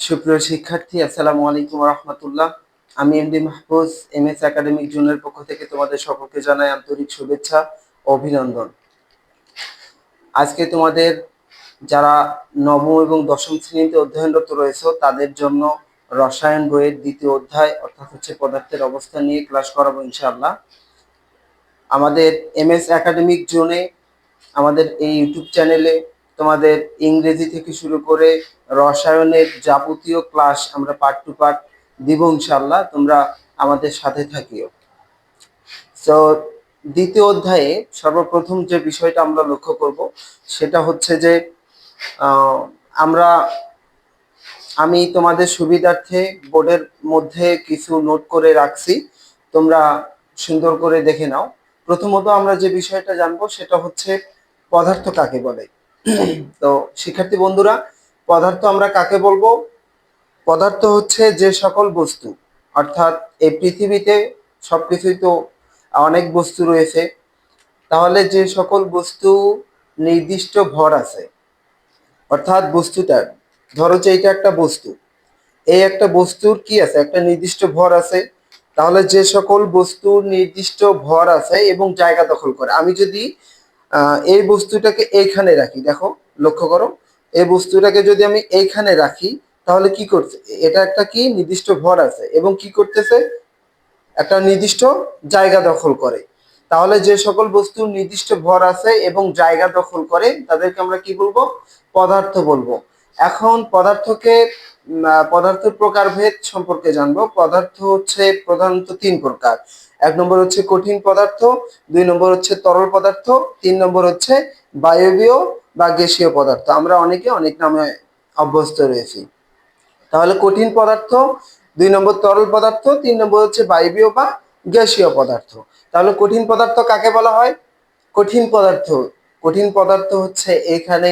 সুপ্রিয় শিক্ষার্থী, আসসালামু আলাইকুম রহমতুল্লাহ। আমি এমডি মাহফুজ, এমএস একাডেমিক জোনের পক্ষ থেকে তোমাদের সকলকে জানাই আন্তরিক শুভেচ্ছা ও অভিনন্দন। আজকে তোমাদের যারা নবম এবং দশম শ্রেণীতে অধ্যয়নরত রয়েছে তাদের জন্য রসায়ন বইয়ের দ্বিতীয় অধ্যায় অর্থাৎ পদার্থের অবস্থা নিয়ে ক্লাস করাবো ইনশাআল্লাহ। আমাদের এমএস একাডেমিক জোনে আমাদের এই ইউটিউব চ্যানেলে তোমাদের ইংরেজি থেকে শুরু করে রসায়নের যাবতীয় ক্লাস আমরা পার্ট টু পার্ট দিব ইনশাআল্লাহ। তোমরা আমাদের সাথে থাকিও। তো দ্বিতীয় অধ্যায়ে সর্বপ্রথম যে বিষয়টা আমরা লক্ষ্য করব সেটা হচ্ছে যে আমরা আমি তোমাদের সুবিধার্থে বোর্ডের মধ্যে কিছু নোট করে রাখছি, তোমরা সুন্দর করে দেখে নাও। প্রথমত আমরা যে বিষয়টা জানবো সেটা হচ্ছে পদার্থ কাকে বলে। তো শিক্ষার্থী বন্ধুরা, পদার্থ আমরা কাকে বলবো? পদার্থ হচ্ছে যে সকল বস্তু, অর্থাৎ এই পৃথিবীতে সবকিছুই তো অনেক বস্তু রয়েছে, তাহলে যে সকল বস্তু নির্দিষ্ট ভর আছে, অর্থাৎ বস্তুটার, ধরো যে এটা একটা বস্তু, এই একটা বস্তুর কি আছে, একটা নির্দিষ্ট ভর আছে। তাহলে যে সকল বস্তু নির্দিষ্ট ভর আছে এবং জায়গা দখল করে, আমি যদি এই বস্তুটাকে এইখানে রাখি, দেখো লক্ষ্য করো, এই বস্তুটাকে যদি আমি এইখানে রাখি তাহলে কি করছে, এটা একটা কি নির্দিষ্ট ভর আছে এবং কি করতেছে, একটা নির্দিষ্ট জায়গা দখল করে। তাহলে যে সকল বস্তু নির্দিষ্ট ভর আছে এবং জায়গা দখল করে তাদেরকে আমরা কি বলবো? পদার্থ বলবো। এখন পদার্থের প্রকারভেদ সম্পর্কে জানবো। পদার্থ হচ্ছে প্রধানত তিন প্রকার। এক নম্বর হচ্ছে কঠিন পদার্থ, দুই নম্বর হচ্ছে তরল পদার্থ, তিন নম্বর হচ্ছে বায়বীয় বা গ্যাসীয় পদার্থ। আমরা অনেকে অনেক নামে অভ্যস্ত রয়েছি। তাহলে কঠিন পদার্থ, দুই নম্বর তরল পদার্থ, তিন নম্বর হচ্ছে বায়বীয় বা গ্যাসীয় পদার্থ। তাহলে কঠিন পদার্থ কাকে বলা হয়? কঠিন পদার্থ হচ্ছে এখানে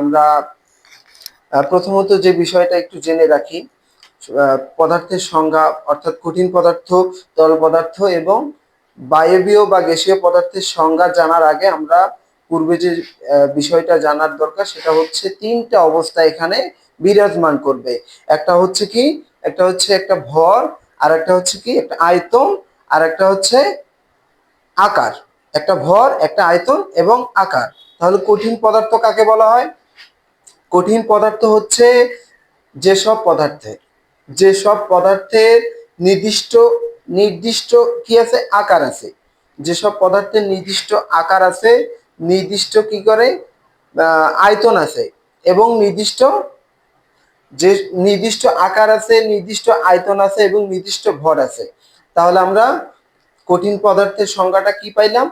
আমরা প্রথমত যে বিষয়টা একটু জেনে রাখি, পদার্থের সংজ্ঞা, অর্থাৎ কঠিন পদার্থ, তরল পদার্থ এবং বায়বীয় বা গ্যাসীয় পদার্থের সংজ্ঞা জানার আগে আমরা পূর্বে যে বিষয়টা জানার দরকার সেটা হচ্ছে তিনটা অবস্থা এখানে বিরাজমান করবে। একটা হচ্ছে কি, একটা হচ্ছে একটা ভর, আর একটা হচ্ছে কি একটা আয়তন, আর একটা হচ্ছে আকার। একটা ভর, একটা আয়তন এবং আকার। তাহলে কঠিন পদার্থ কাকে বলা হয়? কঠিন পদার্থ হচ্ছে যেসব পদার্থের নির্দিষ্ট নির্দিষ্ট কি আছে, আকার আছে। যেসব পদার্থের নির্দিষ্ট আকার আছে, নির্দিষ্ট কি করে আয়তন আছে এবং যে নির্দিষ্ট আকার আছে, নির্দিষ্ট আয়তন আছে এবং নির্দিষ্ট ভর আছে। তাহলে আমরা কঠিন পদার্থের সংজ্ঞাটা কি পাইলাম?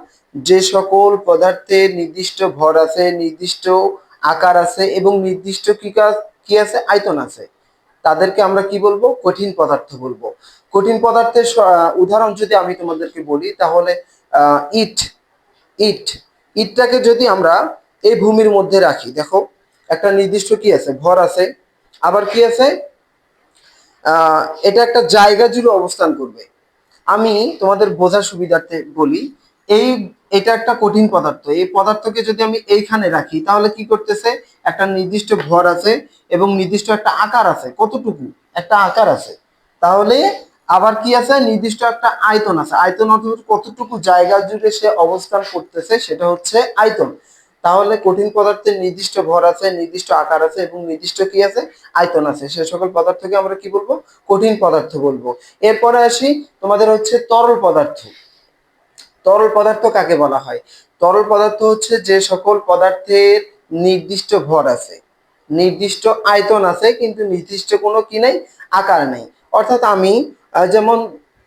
যে সকল পদার্থের নির্দিষ্ট ভর আছে, নির্দিষ্ট আকার আছে এবং নির্দিষ্ট কি আছে, আয়তন আছে, তাদেরকে আমরা কি বলবো? কঠিন পদার্থ বলবো। কঠিন পদার্থের উদাহরণ যদি আমি তোমাদেরকে বলি তাহলে ইট ইট ইটটাকে যদি আমরা এই ভূমির মধ্যে রাখি, দেখো একটা নির্দিষ্ট কি আছে, ভর আছে, আবার কি আছে, এটা একটা জায়গা জুড়ে অবস্থান করবে। আমি তোমাদের বোঝার সুবিধার্থে বলি, এই এটা একটা কঠিন পদার্থ, এই পদার্থকে যদি আমি এইখানে রাখি তাহলে কি করতেছে, একটা নির্দিষ্ট ভর আছে এবং নির্দিষ্ট একটা আকার আছে। কতটুকু? একটা আকার আছে। তাহলে আবার কি আছে, নির্দিষ্ট একটা আয়তন আছে। আয়তন অর্থাৎ কতটুকু জায়গা জুড়ে সে অবস্থান করতেছে সেটা হচ্ছে আয়তন। তাহলে কঠিন পদার্থের নির্দিষ্ট ভর আছে, নির্দিষ্ট আকার আছে এবং নির্দিষ্ট কি আছে, আয়তন আছে। সে সকল পদার্থকে আমরা কি বলবো? কঠিন পদার্থ বলবো। এরপরে আসি তোমাদের হচ্ছে তরল পদার্থ। তরল পদার্থ কাকে বলা হয়? তরল পদার্থ হচ্ছে যে সকল পদার্থের নির্দিষ্ট ভর আছে, নির্দিষ্ট আয়তন আছে কিন্তু নির্দিষ্ট কোনো কি নাই, আকার নেই। অর্থাৎ আমি যেমন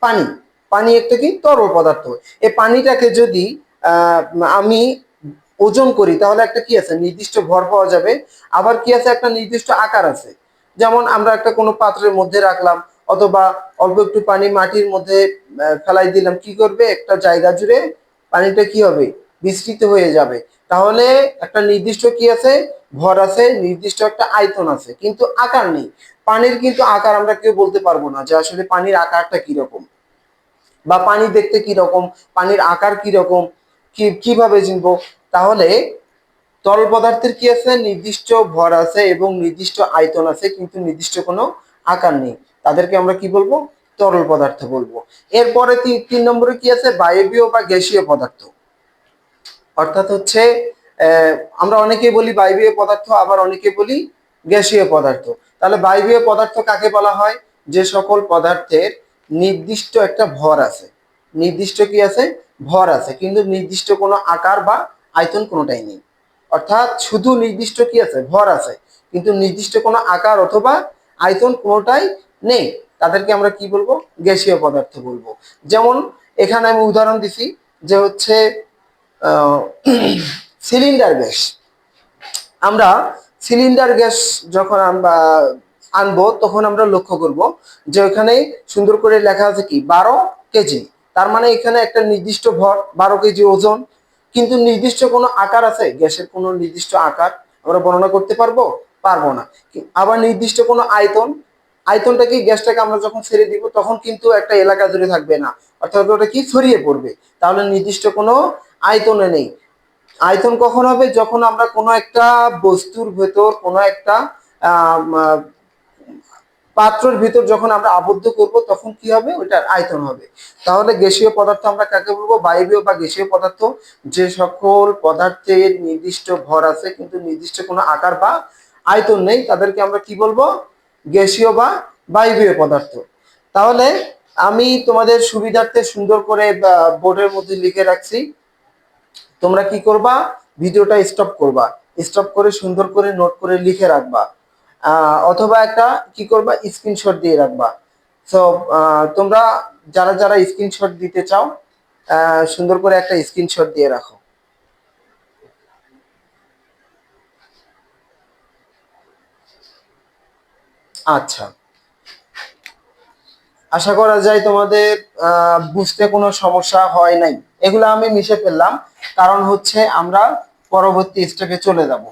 পানি, পানি একটা কি তরল পদার্থ। এই পানিটাকে যদি আহ আমি ওজন করি তাহলে একটা কি আছে, নির্দিষ্ট ভর পাওয়া যাবে। আবার কি আছে, একটা নির্দিষ্ট আকার আছে। যেমন আমরা একটা কোনো পাত্রের মধ্যে রাখলাম অথবা অল্প একটু পানি মাটির মধ্যে ফেলাই দিলাম, কি করবে, একটা জায়গা জুড়ে পানিটা কি হবে, বিস্তৃত হয়ে যাবে। তাহলে একটা নির্দিষ্ট কি আছে, ভর আছে, নির্দিষ্ট একটা আয়তন আছে কিন্তু আকার নেই। পানির কিন্তু আকার আমরা কেউ বলতে পারবো না যে আসলে পানির আকারটা কিরকম বা পানি দেখতে কিরকম, পানির আকার কিরকম, কিভাবে চিনবো? তাহলে তরল পদার্থের কি আছে, নির্দিষ্ট ভর আছে এবং নির্দিষ্ট আয়তন আছে, কিন্তু নির্দিষ্ট কোনো আকার নেই, তাদেরকে আমরা কি বলবো, তরল পদার্থ বলবো। এরপরে তিন নম্বরে কি আছে, বায়বীয় বা গ্যাসীয় পদার্থ। অর্থাৎ হচ্ছে আমরা অনেকে বলি বায়বীয় পদার্থ, আবার অনেকে বলি গ্যাসীয় পদার্থ। তাহলে বায়বীয় পদার্থ কাকে বলা হয়, যে সকল পদার্থের নির্দিষ্ট একটা ভর আছে, নির্দিষ্ট কি আছে, ভর আছে, কিন্তু নির্দিষ্ট কোনো আকার বা আয়তন কোনোটাই নেই। অর্থাৎ শুধু নির্দিষ্ট কি আছে, ভর আছে, কিন্তু নির্দিষ্ট কোনো আকার অথবা আয়তন কোনোটাই নেই, তাদেরকে আমরা কি বলবো, গ্যাসীয় পদার্থ বলবো। যেমন এখানে আমি উদাহরণ দিছি যে হচ্ছে সিলিন্ডার গ্যাস। আমরা সিলিন্ডার গ্যাস যখন আমরা আনবো তখন আমরা লক্ষ্য করব যে ওখানে সুন্দর করে লেখা আছে কি 12 কেজি, তার মানে এখানে একটা নির্দিষ্ট ভর 12 কেজি ওজন, কিন্তু নির্দিষ্ট কোনো আকার আছে, গ্যাসের কোনো নির্দিষ্ট আকার আমরা বর্ণনা করতে পারবো, পারবো না। আবার নির্দিষ্ট কোনো আয়তন, আয়তনটা কি, গ্যাসটাকে আমরা যখন ছেড়ে দিব তখন কিন্তু একটা এলাকা জুড়ে থাকবে না, অর্থাৎ ওটা কি ছড়িয়ে পড়বে, তাহলে নির্দিষ্ট কোনো আয়তনে নেই। আয়তন কখন হবে, যখন আমরা কোনো একটা বস্তুর ভেতর কোনো একটা পাত্রের ভিতর যখন আমরা আবদ্ধ করব তখন কি হবে, ওইটার আয়তন হবে। তাহলে গ্যাসীয় পদার্থ আমরা কাকে বলবো, বায়বীয় বা গ্যাসীয় পদার্থ, যে সকল পদার্থের নির্দিষ্ট ভর আছে কিন্তু নির্দিষ্ট কোনো আকার বা আয়তন নেই, তাদেরকে আমরা কি বলবো, গ্যাসীয় বা বায়বীয় পদার্থ। তাহলে আমি তোমাদের সুবিধার্থে সুন্দর করে বোর্ডের মধ্যে লিখে রাখছি, তোমরা কি করবা, ভিডিওটা স্টপ করবা, স্টপ করে সুন্দর করে নোট করে লিখে রাখবা, অথবা একটা কি করবা, স্ক্রিনশট দিয়ে রাখবা। সো তোমরা যারা যারা স্ক্রিনশট দিতে চাও সুন্দর করে একটা স্ক্রিনশট দিয়ে রাখো। আচ্ছা, আশা করা যায় তোমাদের বুঝতে কোনো সমস্যা হয় নাই। এগুলো আমি মিশে ফেললাম, কারণ হচ্ছে আমরা পরবর্তী স্টেপে চলে যাব।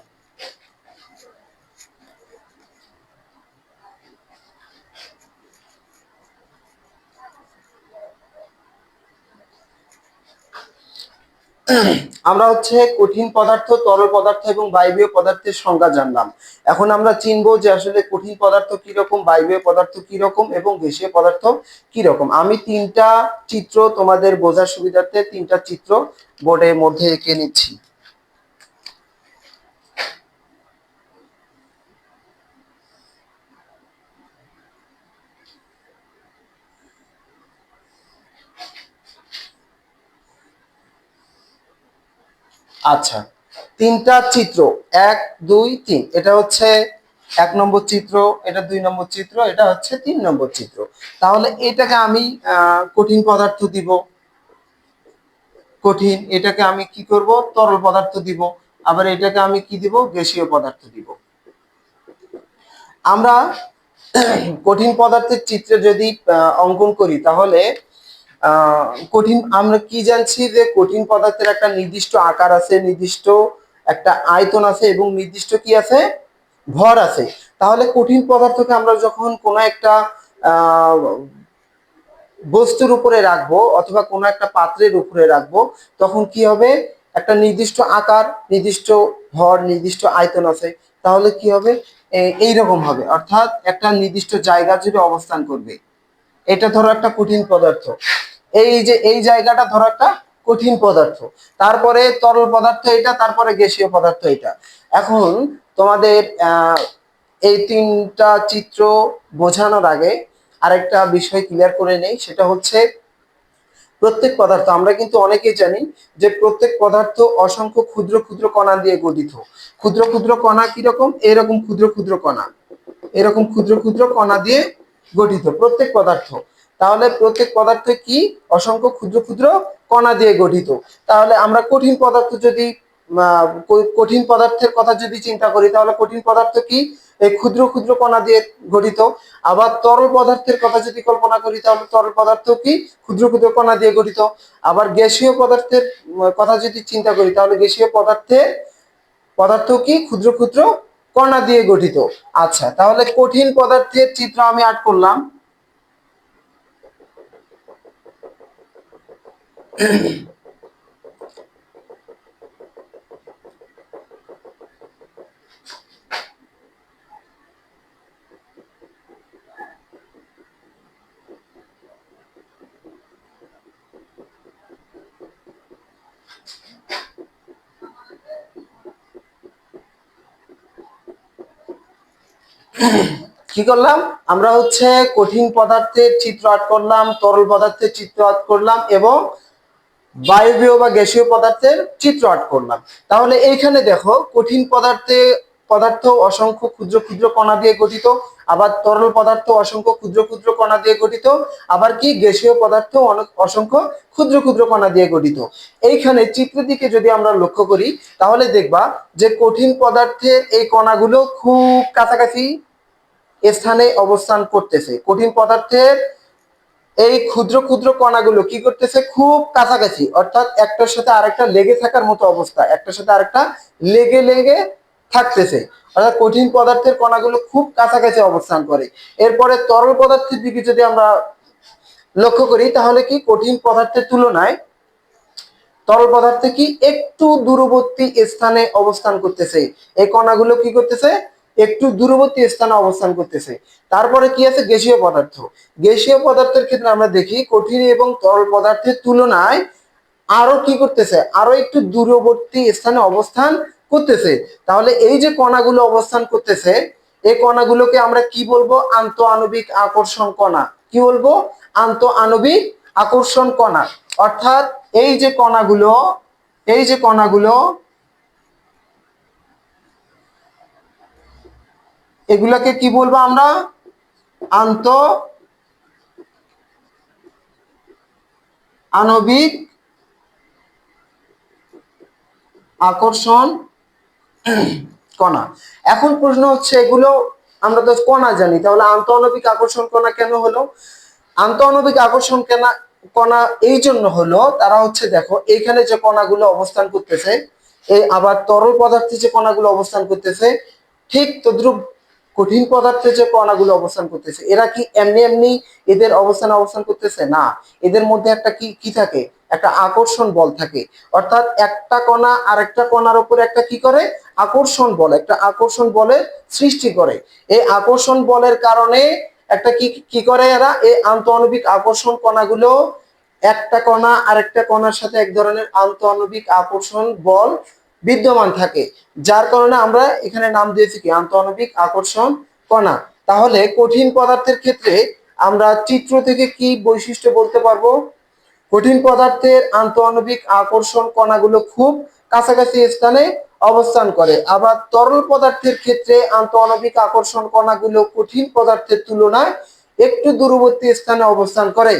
আমরা হচ্ছে কঠিন পদার্থ, তরল পদার্থ এবং বায়বীয় পদার্থের সংজ্ঞা জানলাম। এখন আমরা চিনবো যে আসলে কঠিন পদার্থ কি রকম, বায়বীয় পদার্থ কি রকম এবং গ্যাসীয় পদার্থ কি রকম। আমি তিনটা চিত্র তোমাদের বোঝার সুবিধার্থে তিনটা চিত্র বোর্ডের মধ্যে এঁকে নিচ্ছি। আচ্ছা, তিনটা চিত্র, 1 2 3, এটা হচ্ছে 1 নম্বর চিত্র, এটা 2 নম্বর চিত্র, এটা হচ্ছে 3 নম্বর চিত্র। তাহলে এটাকে আমি কঠিন পদার্থ দিব, কঠিন, এটাকে আমি কি করব, তরল পদার্থ দিব, আবার এটাকে আমি কি দিব, গ্যাসীয় পদার্থ দিব। আমরা কঠিন পদার্থের চিত্রে যদি অঙ্কন করি তাহলে কঠিন, আমরা কি জানছি যে কঠিন পদার্থের একটা নির্দিষ্ট আকার আছে, নির্দিষ্ট একটা আয়তন আছে এবং নির্দিষ্ট কি আছে, ভর আছে। তাহলে কঠিন পদার্থকে আমরা যখন কোনো একটা আহ বস্তুর উপরে রাখবো অথবা কোনো একটা পাত্রের উপরে রাখবো, তখন কি হবে, একটা নির্দিষ্ট আকার, নির্দিষ্ট ভর, নির্দিষ্ট আয়তন আছে, তাহলে কি হবে, এইরকম হবে, অর্থাৎ একটা নির্দিষ্ট জায়গা জুড়ে অবস্থান করবে। এটা ধরো একটা কঠিন পদার্থ, এই যে এই জায়গাটা ধরো একটা কঠিন পদার্থ, তারপরে তরল পদার্থ এটা, তারপরে গ্যাসীয় পদার্থ এটা। এখন তোমাদের এই তিনটা চিত্র বোঝানোর আগে আরেকটা বিষয় ক্লিয়ার করে নেই, সেটা হচ্ছে প্রত্যেক পদার্থ, আমরা কিন্তু অনেকেই জানি যে প্রত্যেক পদার্থ অসংখ্য ক্ষুদ্র ক্ষুদ্র কণা দিয়ে গঠিত। ক্ষুদ্র ক্ষুদ্র কণা কিরকম, এরকম ক্ষুদ্র ক্ষুদ্র কণা, এরকম ক্ষুদ্র ক্ষুদ্র কণা দিয়ে গঠিত প্রত্যেক পদার্থ। তাহলে প্রত্যেক পদার্থ কি, অসংখ্য ক্ষুদ্র ক্ষুদ্র কণা দিয়ে গঠিত। তাহলে আমরা কঠিন পদার্থ যদি কঠিন পদার্থের কথা যদি চিন্তা করি, তাহলে কঠিন পদার্থ কি, এই ক্ষুদ্র ক্ষুদ্র কণা দিয়ে গঠিত। আবার তরল পদার্থের কথা যদি কল্পনা করি, তাহলে তরল পদার্থ কি, ক্ষুদ্র ক্ষুদ্র কণা দিয়ে গঠিত। আবার গ্যাসীয় পদার্থের কথা যদি চিন্তা করি, তাহলে গ্যাসীয় পদার্থ কি, ক্ষুদ্র ক্ষুদ্র কণা দিয়ে গঠিত। আচ্ছা, তাহলে কঠিন পদার্থের চিত্র আমি আর্ট করলাম। কি করলাম আমরা হচ্ছে কঠিন পদার্থের চিত্র আঁট করলাম, তরল পদার্থের চিত্র আঁট করলাম এবং বায়বীয় বা গ্যাসীয় পদার্থের চিত্র আঁট করলাম। তাহলে এইখানে দেখো কঠিন পদার্থ অসংখ্য ক্ষুদ্র ক্ষুদ্র কণা দিয়ে গঠিত, আবার তরল পদার্থ অসংখ্য ক্ষুদ্র ক্ষুদ্র কণা দিয়ে গঠিত, আবার কি গ্যাসীয় পদার্থ অসংখ্য ক্ষুদ্র ক্ষুদ্র কণা দিয়ে গঠিত। এইখানে চিত্রের দিকে যদি আমরা লক্ষ্য করি তাহলে দেখবা যে কঠিন পদার্থের এই কণাগুলো খুব কাছাকাছি স্থানে অবস্থান করতেছে। কঠিন পদার্থের এই ক্ষুদ্র ক্ষুদ্র কণাগুলো কি করতেছে খুব কাছাকাছি, অর্থাৎ একটার সাথে আরেকটা লেগে থাকার মতো অবস্থা, একটার সাথে আরেকটা লেগে লেগে থাকতেছে, অর্থাৎ কঠিন পদার্থের কণাগুলো খুব কাছাকাছি অবস্থান করে। এরপরে তরল পদার্থের দিকে যদি আমরা লক্ষ্য করি তাহলে কি কঠিন পদার্থের তুলনায় তরল পদার্থে কি একটু দূরবর্তী স্থানে অবস্থান করতেছে। এই কণাগুলো কি করতেছে একটু দূরবর্তী স্থানে অবস্থান করতেছে। তারপরে কি আছে গ্যাসীয় পদার্থ। গ্যাসীয় পদার্থের ক্ষেত্রে আমরা দেখি কঠিন এবং তরল পদার্থের তুলনায় আরো কি করতেছে আরো একটু দূরবর্তী স্থানে অবস্থান করতেছে। তাহলে এই যে কণাগুলো অবস্থান করতেছে এই কণাগুলোকে আমরা কি বলবো আন্তঃআণবিক আকর্ষণ কণা। কি বলবো আন্তঃআণবিক আকর্ষণ কণা। অর্থাৎ এই যে কণাগুলো এগুলাকে কি বলবো আমরা আন্ত আণবিক আকর্ষণ কণা। এখন প্রশ্ন হচ্ছে এগুলো আমরা তো কণা জানি, তাহলে আন্তঃআণবিক আকর্ষণ কণা কেন হলো? আন্তঃআণবিক আকর্ষণ কণা এই জন্য হলো, তারা হচ্ছে দেখো এইখানে যে কণাগুলো অবস্থান করতেছে, এই আবার তরল পদার্থে যে কণাগুলো অবস্থান করতেছে ঠিক তদ্রুপ কঠিন পদার্থে যে কণাগুলো অবস্থান করতেছে, এরা কি এমনি এমনি এদের অবস্থান করতেছে না, এদের মধ্যে একটা কি কি থাকে একটা আকর্ষণ বল থাকে। অর্থাৎ একটা কণা আরেকটা কণার উপর একটা কি করে আকর্ষণ বল, একটা আকর্ষণ বলের সৃষ্টি করে। এই আকর্ষণ বলের কারণে একটা কি কি করে এরা এই আন্তঃআণবিক আকর্ষণ কণাগুলো একটা কণা আরেকটা কণার সাথে এক ধরনের আন্তঃআণবিক আকর্ষণ বল বিদ্যমান থাকে, যার কারণে আমরা এখানে নাম দিয়েছি কি আন্তঃআণবিক আকর্ষণ কণা। তাহলে কঠিন পদার্থের ক্ষেত্রে আমরা চিত্র থেকে কি বৈশিষ্ট্য বলতে পারবো? কঠিন পদার্থের আন্তঃআণবিক আকর্ষণ কণাগুলো খুব কাছাকাছি স্থানে অবস্থান করে, আবার তরল পদার্থের ক্ষেত্রে আন্তঃআণবিক আকর্ষণ কণাগুলো কঠিন পদার্থের তুলনায় একটু দূরবর্তী স্থানে অবস্থান করে।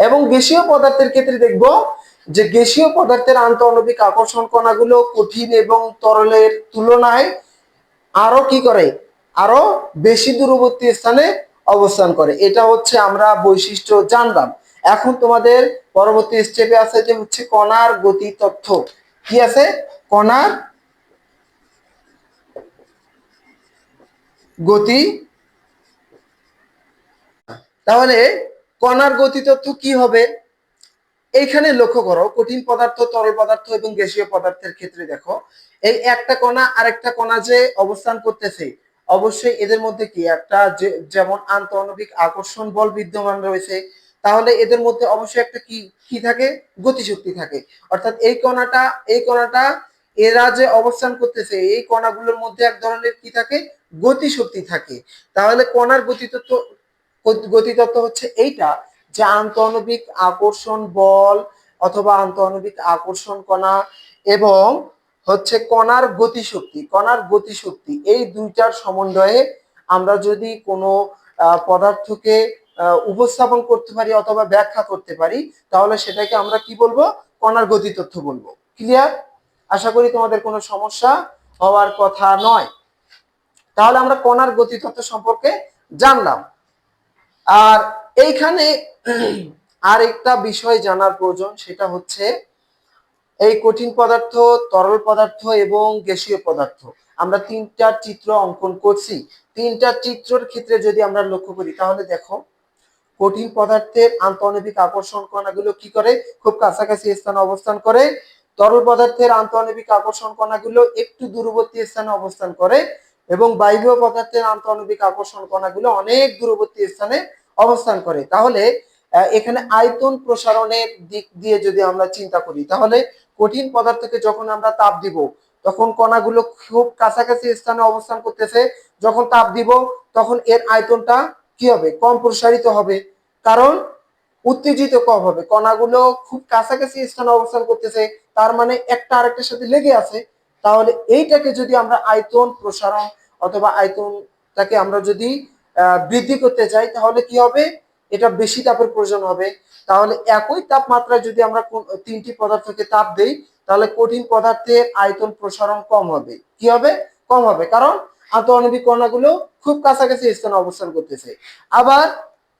এবং গ্যাসীয় পদার্থের ক্ষেত্রে দেখব যে গ্যাসীয় পদার্থের আন্তঃআণবিক আকর্ষণ কণাগুলো কঠিন এবং তরলের তুলনায় আরো কি করে আরো বেশি দূরবর্তী স্থানে অবস্থান করে। এটা হচ্ছে আমরা বৈশিষ্ট্য জানলাম। এখন তোমাদের পরবর্তী স্টেপে আছে যে হচ্ছে কণার গতি তথ্য। কি আছে? কণার গতি। তাহলে কণার গতি তথ্য কি হবে? এইখানে লক্ষ্য করো কঠিন পদার্থ তরল পদার্থ এবং গ্যাসীয় পদার্থের ক্ষেত্রে দেখো এই একটা কণা আরেকটা কণা যে অবস্থান করতেছে অবশ্যই এদের মধ্যে কি একটা যেমন আন্তঃআণবিক আকর্ষণ বল বিদ্যমান রয়েছে, তাহলে এদের মধ্যে অবশ্যই একটা কি কি থাকে গতিশক্তি থাকে। অর্থাৎ এই কণাটা এরা যে অবস্থান করতেছে এই কণাগুলোর মধ্যে এক ধরনের কি থাকে গতিশক্তি থাকে। তাহলে কণার গতিতত্ত্ব হচ্ছে এইটা যে আন্তঃআণবিক আকর্ষণ বল অথবা আন্তঃআণবিক আকর্ষণ কণা এবং হচ্ছে কণার গতিশক্তি এই দুইটার সমন্বয়ে আমরা যদি কোনো পদার্থকে উপস্থাপন করতে পারি অথবা ব্যাখ্যা করতে পারি তাহলে সেটাকে আমরা কি বলবো কণার গতিতত্ত্ব বলবো। ক্লিয়ার? আশা করি তোমাদের কোনো সমস্যা হওয়ার কথা নয়। তাহলে আমরা কণার গতিতত্ত্ব সম্পর্কে জানলাম। আর এইখানে আর একটা বিষয় জানার প্রয়োজন, সেটা হচ্ছে এই কঠিন পদার্থ তরল পদার্থ এবং গ্যাসীয় পদার্থ আমরা তিনটা চিত্র অঙ্কন করছি। তিনটা চিত্রের ক্ষেত্রে যদি আমরা লক্ষ্য করি তাহলে দেখো কঠিন পদার্থের আন্তঃআণবিক আকর্ষণ কণাগুলো কি করে খুব কাছাকাছি স্থানে অবস্থান করে, তরল পদার্থের আন্তঃআণবিক আকর্ষণ কণাগুলো একটু দূরবর্তী স্থানে অবস্থান করে এবং বায়বীয় পদার্থের আন্তঃআণবিক আকর্ষণ কণাগুলো অনেক দূরবর্তী স্থানে অবস্থান করে। তাহলে এখানে আয়তন প্রসারণের দিক দিয়ে যদি আমরা চিন্তা করি তাহলে কঠিন পদার্থকে যখন আমরা তাপ দিব তখন কণাগুলো খুব কাছাকাছি স্থানে অবস্থান করতেছে, যখন তাপ দিব তখন এর আয়তনটা কি হবে, কম প্রসারিত হবে, কারণ উত্তেজিত কম হবে, কণাগুলো খুব কাছাকাছি স্থানে অবস্থান করতেছে, তার মানে একটা আরেকটার সাথে লেগে আছে। তাহলে এইটাকে যদি আমরা আয়তন প্রসারণ অথবা আয়তনটাকে আমরা যদি বৃদ্ধি করতে চাই তাহলে কি হবে, এটা বেশি তাপের প্রয়োজন হবে। তাহলে একই তাপমাত্রায় যদি আমরা তিনটি পদার্থকে তাপ দেই তাহলে কঠিন পদার্থের আয়তন প্রসারণ কম হবে। কি হবে, কম হবে, কারণ আন্তঃআণবিক কণাগুলো খুব কাছাকাছি স্থানে অবস্থান করতেছে। আবার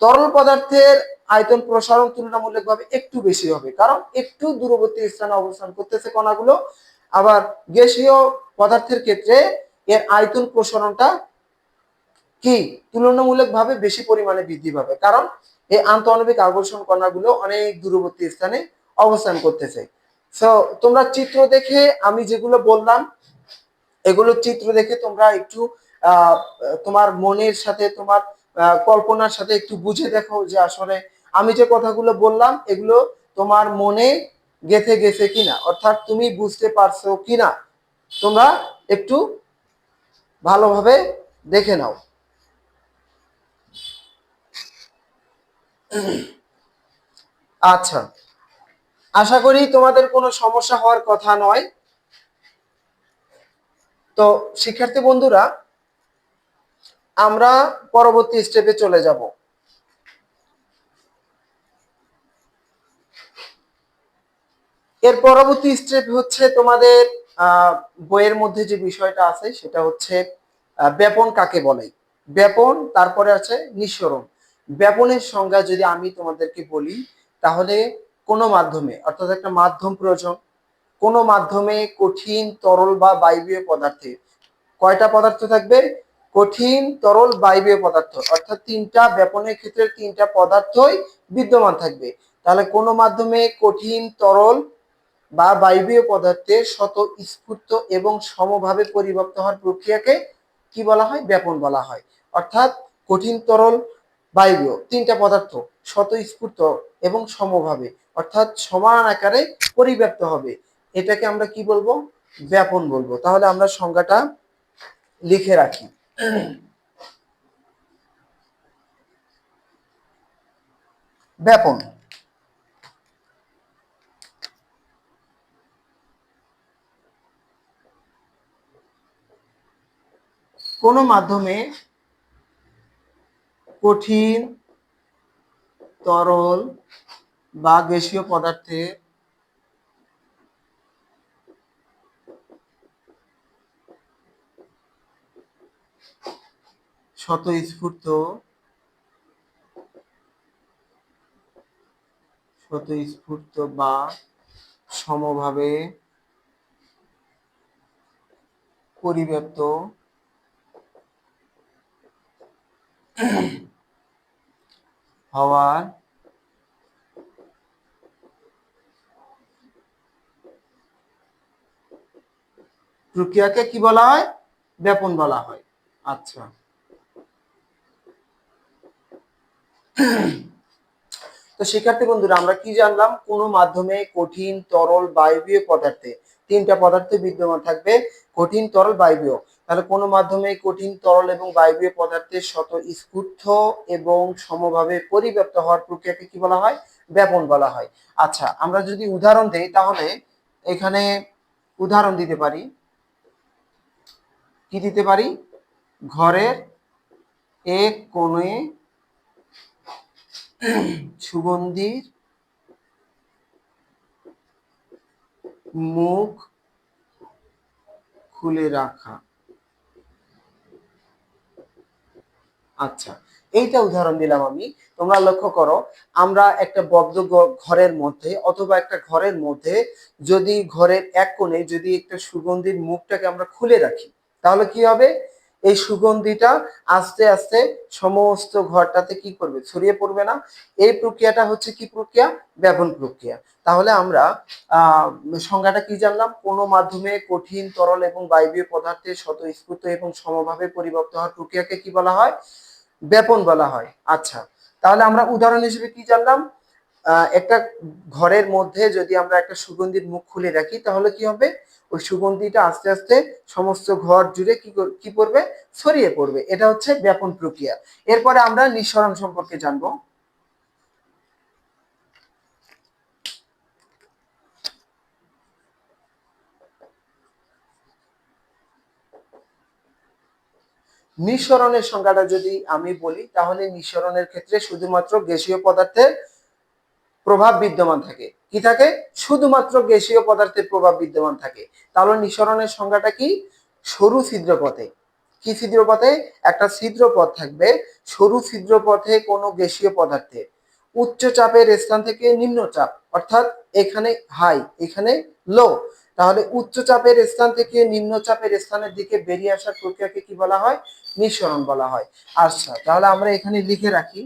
তরল পদার্থের আয়তন প্রসারণ তুলনামূলকভাবে একটু বেশি হবে, কারণ একটু দূরবর্তী স্থানে অবস্থান করতেছে কণাগুলো। আবার গ্যাসীয় পদার্থের ক্ষেত্রে এর আয়তন প্রসারণটা কি তুলনামূলকভাবে বেশি পরিমাণে বৃদ্ধি পাবে, কারণ এই আন্তঃআণবিক আকর্ষণ কণাগুলো অনেক দূরবর্তী স্থানে অবস্থান করতেছে। সো তোমরা চিত্র দেখে আমি যেগুলো বললাম এগুলো চিত্র দেখে তোমরা একটু তোমার মনের সাথে তোমার কল্পনার সাথে একটু বুঝে দেখো যে আসলে আমি যে কথাগুলো বললাম এগুলো তোমার মনে গেঁথে গেছে কিনা, অর্থাৎ তুমি বুঝতে পারছো কিনা, তোমরা একটু ভালোভাবে দেখে নাও। আচ্ছা, আশা করি তোমাদের কোনো সমস্যা হওয়ার কথা নয়। তো শিক্ষার্থী বন্ধুরা, আমরা পরবর্তী স্টেপে চলে যাব। এর পরবর্তী স্টেপ হচ্ছে তোমাদের বইয়ের মধ্যে যে বিষয়টা আছে সেটা হচ্ছে ব্যাপন কাকে বলে। ব্যাপন, তারপরে আছে নিঃসরণ। ব্যাপনের সংজ্ঞা যদি আমি তোমাদেরকে বলি তাহলে কোনো মাধ্যমে, অর্থাৎ একটা মাধ্যম প্রয়োজন, কোনো মাধ্যমে কঠিন তরল বা বায়বীয় পদার্থে কয়টা পদার্থ থাকবে, কঠিন তরল বায়বীয় পদার্থ, অর্থাৎ তিনটা ব্যাপনের ক্ষেত্রে তিনটা পদার্থই বিদ্যমান থাকবে। তাহলে কোনো মাধ্যমে কঠিন তরল বা বায়বীয় পদার্থের স্বতঃস্ফূর্ত এবং সমভাবে পরিবর্তন হওয়ার প্রক্রিয়াকে কি বলা হয়, ব্যাপন বলা হয়। অর্থাৎ কঠিন তরল বায়বীয় তিনটা পদার্থ স্বতঃস্ফূর্ত এবং সমভাবে, অর্থাৎ সমান আকারে পরিব্যাপ্ত হবে, এটাকে আমরা কি বলবো, ব্যাপন বলবো। তাহলে আমরা সংজ্ঞাটা লিখে রাখি। ব্যাপন, কোনো মাধ্যমে কঠিন তরল বা গ্যাসীয় পদার্থে স্বতঃস্ফূর্ত বা সমভাবে পরিব্যাপ্ত হওয়ার প্রক্রিয়াকে কি বলা হয়, ব্যাপন বলা হয়। আচ্ছা, তো শিক্ষার্থী বন্ধুরা, আমরা কি জানলাম, কোনো মাধ্যমে কঠিন তরল বায়বীয় পদার্থে তিনটা পদার্থ বিদ্যমান থাকবে, কঠিন তরল বায়বীয়। তাহলে কোনো মাধ্যমে কঠিন তরল এবং বায়বীয় পদার্থের স্বতঃস্ফূর্ত এবং সমভাবে পরিব্যাপ্ত হওয়ার প্রক্রিয়াকে কি বলা হয়, ব্যাপন বলা হয়। আচ্ছা, আমরা যদি উদাহরণ দেই তাহলে এখানে উদাহরণ দিতে পারি, কি দিতে পারি, ঘরের এক কোণে সুগন্ধির মুখ খুলে রাখা। আচ্ছা, এইটা উদাহরণ দিলাম আমি। তোমরা লক্ষ্য করো, আমরা একটা বদ্ধ ঘরের মধ্যে অথবা একটা ঘরের মধ্যে যদি ঘরের এক কোণে যদি একটা সুগন্ধির মুখটাকে আমরা খুলে রাখি তাহলে কি হবে, এই সুগন্ধিটা আস্তে আস্তে সমস্ত ঘরটাতে কি করবে, ছড়িয়ে পড়বে না। এই প্রক্রিয়াটা হচ্ছে কি প্রক্রিয়া, ব্যাপন প্রক্রিয়া। তাহলে আমরা সংজ্ঞাটা কি জানলাম, কোনো মাধ্যমে কঠিন তরল এবং বায়বীয় পদার্থের স্বতঃস্ফূর্ত এবং সমভাবে পরিবর্তন হওয়ার প্রক্রিয়াকে কি বলা হয়, ব্যাপন বলা হয়। আচ্ছা, তাহলে আমরা উদাহরণ হিসেবে কি জানলাম, একটা ঘরের মধ্যে যদি আমরা একটা সুগন্ধির মুখ খুলে রাখি তাহলে কি হবে, ওই সুগন্ধিটা আস্তে আস্তে সমস্ত ঘর জুড়ে কি করবে, ছড়িয়ে পড়বে। এটা হচ্ছে ব্যাপন প্রক্রিয়া। এরপরে আমরা নিঃসরণ সম্পর্কে জানবো। নিঃসরণের সংজ্ঞাটা যদি আমি বলি, তাহলে নিঃসরণের ক্ষেত্রে শুধুমাত্র গ্যাসীয় পদার্থের প্রভাব বিদ্যমান থাকে। কি থাকে? শুধুমাত্র গ্যাসীয় পদার্থের প্রভাব বিদ্যমান থাকে। তাহলে নিঃসরণের সংজ্ঞাটা কি? সরু ছিদ্রপথে। কি ছিদ্রপথে? একটা ছিদ্রপথ থাকবে, সরু ছিদ্রপথে কোনো গ্যাসীয় পদার্থের উচ্চ চাপের স্থান থেকে নিম্ন চাপ, অর্থাৎ এখানে হাই এখানে লো, তাহলে উচ্চ চাপের স্থান থেকে নিম্ন চাপের স্থানের দিকে বেরিয়ে আসার প্রক্রিয়াকে কি বলা হয়? নিঃসরণ বলা হয়। আচ্ছা, তাহলে আমরা এখানে লিখে রাখি,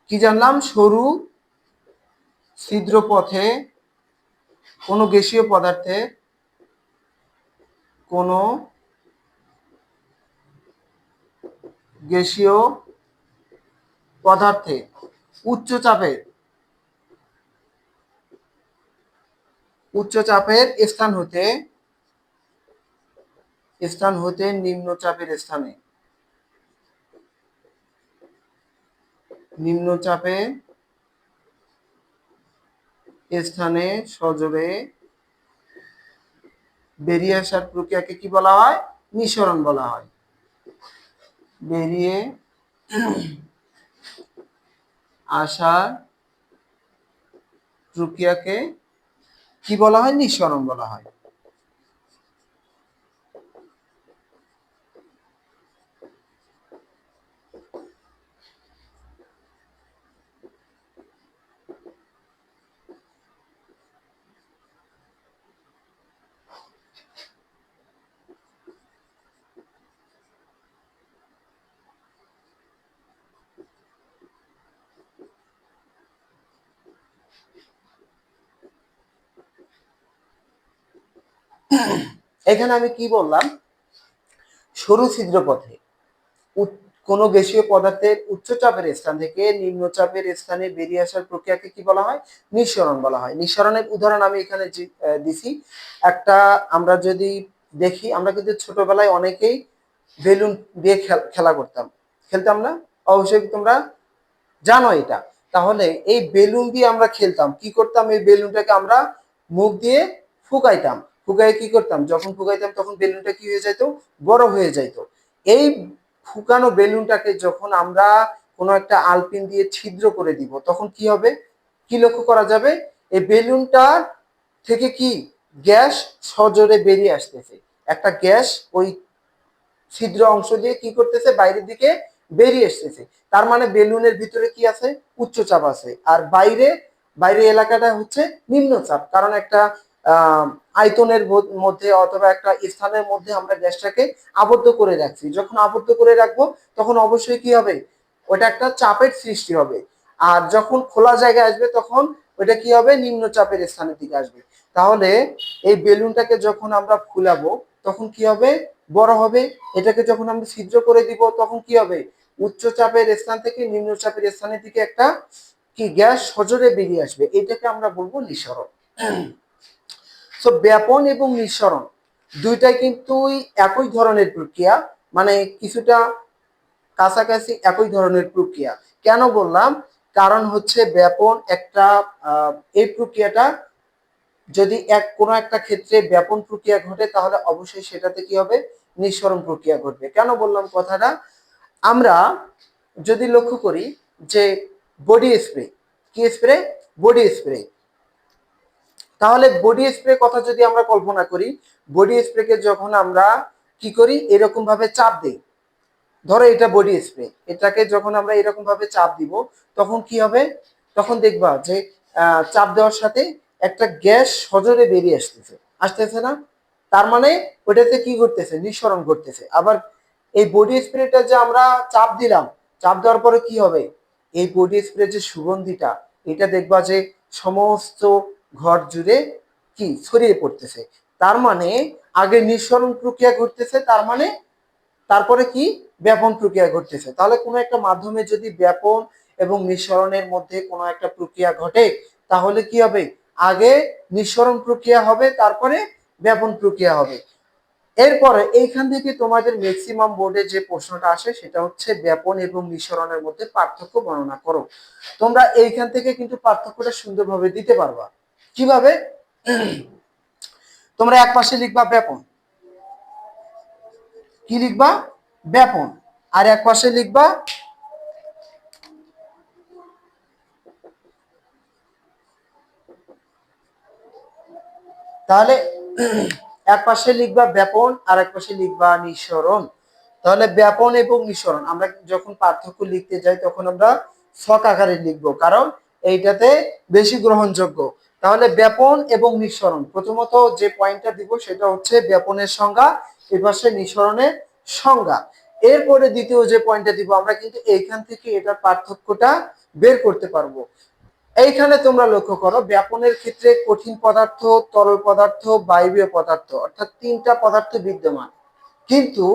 কি জানলাম? সরু ছিদ্রপথে কোনো গ্যাসীয় পদার্থে কোনো গ্যাসীয় পদার্থে উচ্চ চাপের স্থান হতে নিম্ন চাপের স্থানে সজোরে বেরিয়ে আসার প্রক্রিয়াকে কি বলা হয়? নিঃসরণ বলা হয়। বেরিয়ে আসার প্রক্রিয়াকে কি বলা হয়? নিঃসরণ বলা হয়। এখানে আমি কি বললাম? সরু ছিদ্রপথে কোন গ্যাসীয় পদার্থের উচ্চ চাপের স্থান থেকে নিম্ন চাপের স্থানে বেরিয়ে আসার প্রক্রিয়াকে কি বলা হয়? নিঃসরণ বলা হয়। নিঃসরণের উদাহরণ আমি এখানে দিছি। একটা আমরা যদি দেখি, আমরা কিন্তু ছোটবেলায় অনেকেই বেলুন দিয়ে খেলা করতাম, খেলতাম না? অবশ্যই তোমরা জানো এটা। তাহলে এই বেলুন দিয়ে আমরা খেলতাম, কি করতাম? এই বেলুনটাকে আমরা মুখ দিয়ে ফুকাইতাম, ফুকাই কি করতাম? যখন ফুকাইতাম তখন বেলুনটা কি হয়ে যেত? বড় হয়ে যেত। এই ফুকানো বেলুনটাকে যখন আমরা কোনো একটা আলপিন দিয়ে ছিদ্র করে দিব, তখন কি হবে? কি লক্ষ্য করা যাবে? এই বেলুনটা থেকে কি গ্যাস সজোরে বেরিয়ে আসতেছে। একটা গ্যাস ওই ছিদ্র অংশ দিয়ে কি করতেছে? বাইরের দিকে বেরিয়ে আসতেছে। তার মানে বেলুনের ভিতরে কি আছে? উচ্চ চাপ আছে। আর বাইরে এলাকাটা হচ্ছে নিম্নচাপ, কারণ একটা আয়তনের মধ্যে অথবা একটা স্থানের মধ্যে আমরা গ্যাসটাকে আবদ্ধ করে রাখছি। যখন আবদ্ধ করে রাখবো তখন অবশ্যই কি হবে? ওটা একটা চাপের সৃষ্টি হবে। আর যখন খোলা জায়গায় আসবে তখন ওটা কি হবে? নিম্ন চাপের স্থানের দিকে আসবে। তাহলে এই বেলুনটাকে যখন আমরা ফুলাবো তখন কি হবে? বড় হবে। এটাকে যখন আমরা ছিদ্র করে দিব তখন কি হবে? উচ্চ চাপের স্থান থেকে নিম্ন চাপের স্থানের দিকে একটা কি গ্যাস সজোরে বেরিয়ে আসবে। এটাকে আমরা বলবো নিঃসরণ। তো ব্যাপন এবং নিঃসরণ দুইটাই কিন্তু একই ধরনের প্রক্রিয়া, মানে কিছুটা কাছাকাছি একই ধরনের প্রক্রিয়া। কেন বললাম? কারণ হচ্ছে ব্যাপন একটা এই প্রক্রিয়াটা যদি কোনো একটা ক্ষেত্রে ব্যাপন প্রক্রিয়া ঘটে তাহলে অবশ্যই সেটাতে কি হবে? নিঃসরণ প্রক্রিয়া ঘটবে। কেন বললাম কথাটা? আমরা যদি লক্ষ্য করি যে বডি স্প্রে, কি স্প্রে? Body spray. তাহলে বডি স্প্রে কথা যদি আমরা কল্পনা করি, বডি স্প্রেকে যখন আমরা কি করি? এরকম ভাবে চাপ দিই, ধরো এটা বডি স্প্রে, এটাকে যখন আমরা এরকম ভাবে চাপ দিব তখন কি হবে? তখন দেখবা যে চাপ দেওয়ার সাথে একটা গ্যাস সজোরে বেরিয়ে আসতেছে না? তার মানে ওটাতে কি করতেছে? নিঃসরণ করতেছে। আবার এই বডি স্প্রেটা যে আমরা চাপ দিলাম, চাপ দেওয়ার পরে কি হবে? এই বডি স্প্রে যে সুগন্ধিটা, এটা দেখবা যে সমস্ত ঘর জুড়ে কি ছড়িয়ে পড়তেছে। তার মানে আগে নিঃসরণ প্রক্রিয়া ঘটতেছে, তার মানে তারপরে কি ব্যাপন প্রক্রিয়া ঘটতেছে। তাহলে কোনো একটা মাধ্যমে যদি ব্যাপন এবং নিঃসরণের মধ্যে কোনো একটা প্রক্রিয়া ঘটে, তাহলে কি হবে? আগে নিঃসরণ প্রক্রিয়া হবে, তারপরে ব্যাপন প্রক্রিয়া হবে। এরপরে এইখান থেকে তোমাদের ম্যাক্সিমাম বোর্ডে যে প্রশ্নটা আসে সেটা হচ্ছে ব্যাপন এবং নিঃসরণের মধ্যে পার্থক্য বর্ণনা করো। তোমরা এইখান থেকে কিন্তু পার্থক্যটা সুন্দরভাবে দিতে পারবা। কিভাবে? তোমরা এক পাশে লিখবা ব্যাপন, কি লিখবা? ব্যাপন। আর এক পাশে লিখবা তাহলে এক পাশে লিখবা ব্যাপন আর এক পাশে লিখবা নিঃসরণ। তাহলে ব্যাপন এবং নিঃসরণ আমরা যখন পার্থক্য লিখতে যাই তখন আমরা ছক আকারে লিখবো, কারণ এইটাতে বেশি গ্রহণযোগ্য। তাহলে ব্যাপন এবং নিঃসরণ, প্রথমত যে পয়েন্টটা দিব সেটা হচ্ছে ব্যাপনের সংজ্ঞা, এ পাশে নিঃসরণের সংজ্ঞা। এরপরে দ্বিতীয় যে পয়েন্টটা দিব আমরা কিন্তু এইখান থেকে এটার পার্থক্যটা বের করতে পারবো। এইখানে তোমরা লক্ষ্য করো, ব্যাপনের ক্ষেত্রে কঠিন পদার্থ, তরল পদার্থ, বায়বীয় পদার্থ অর্থাৎ তিনটা পদার্থ বিদ্যমান, কিন্তু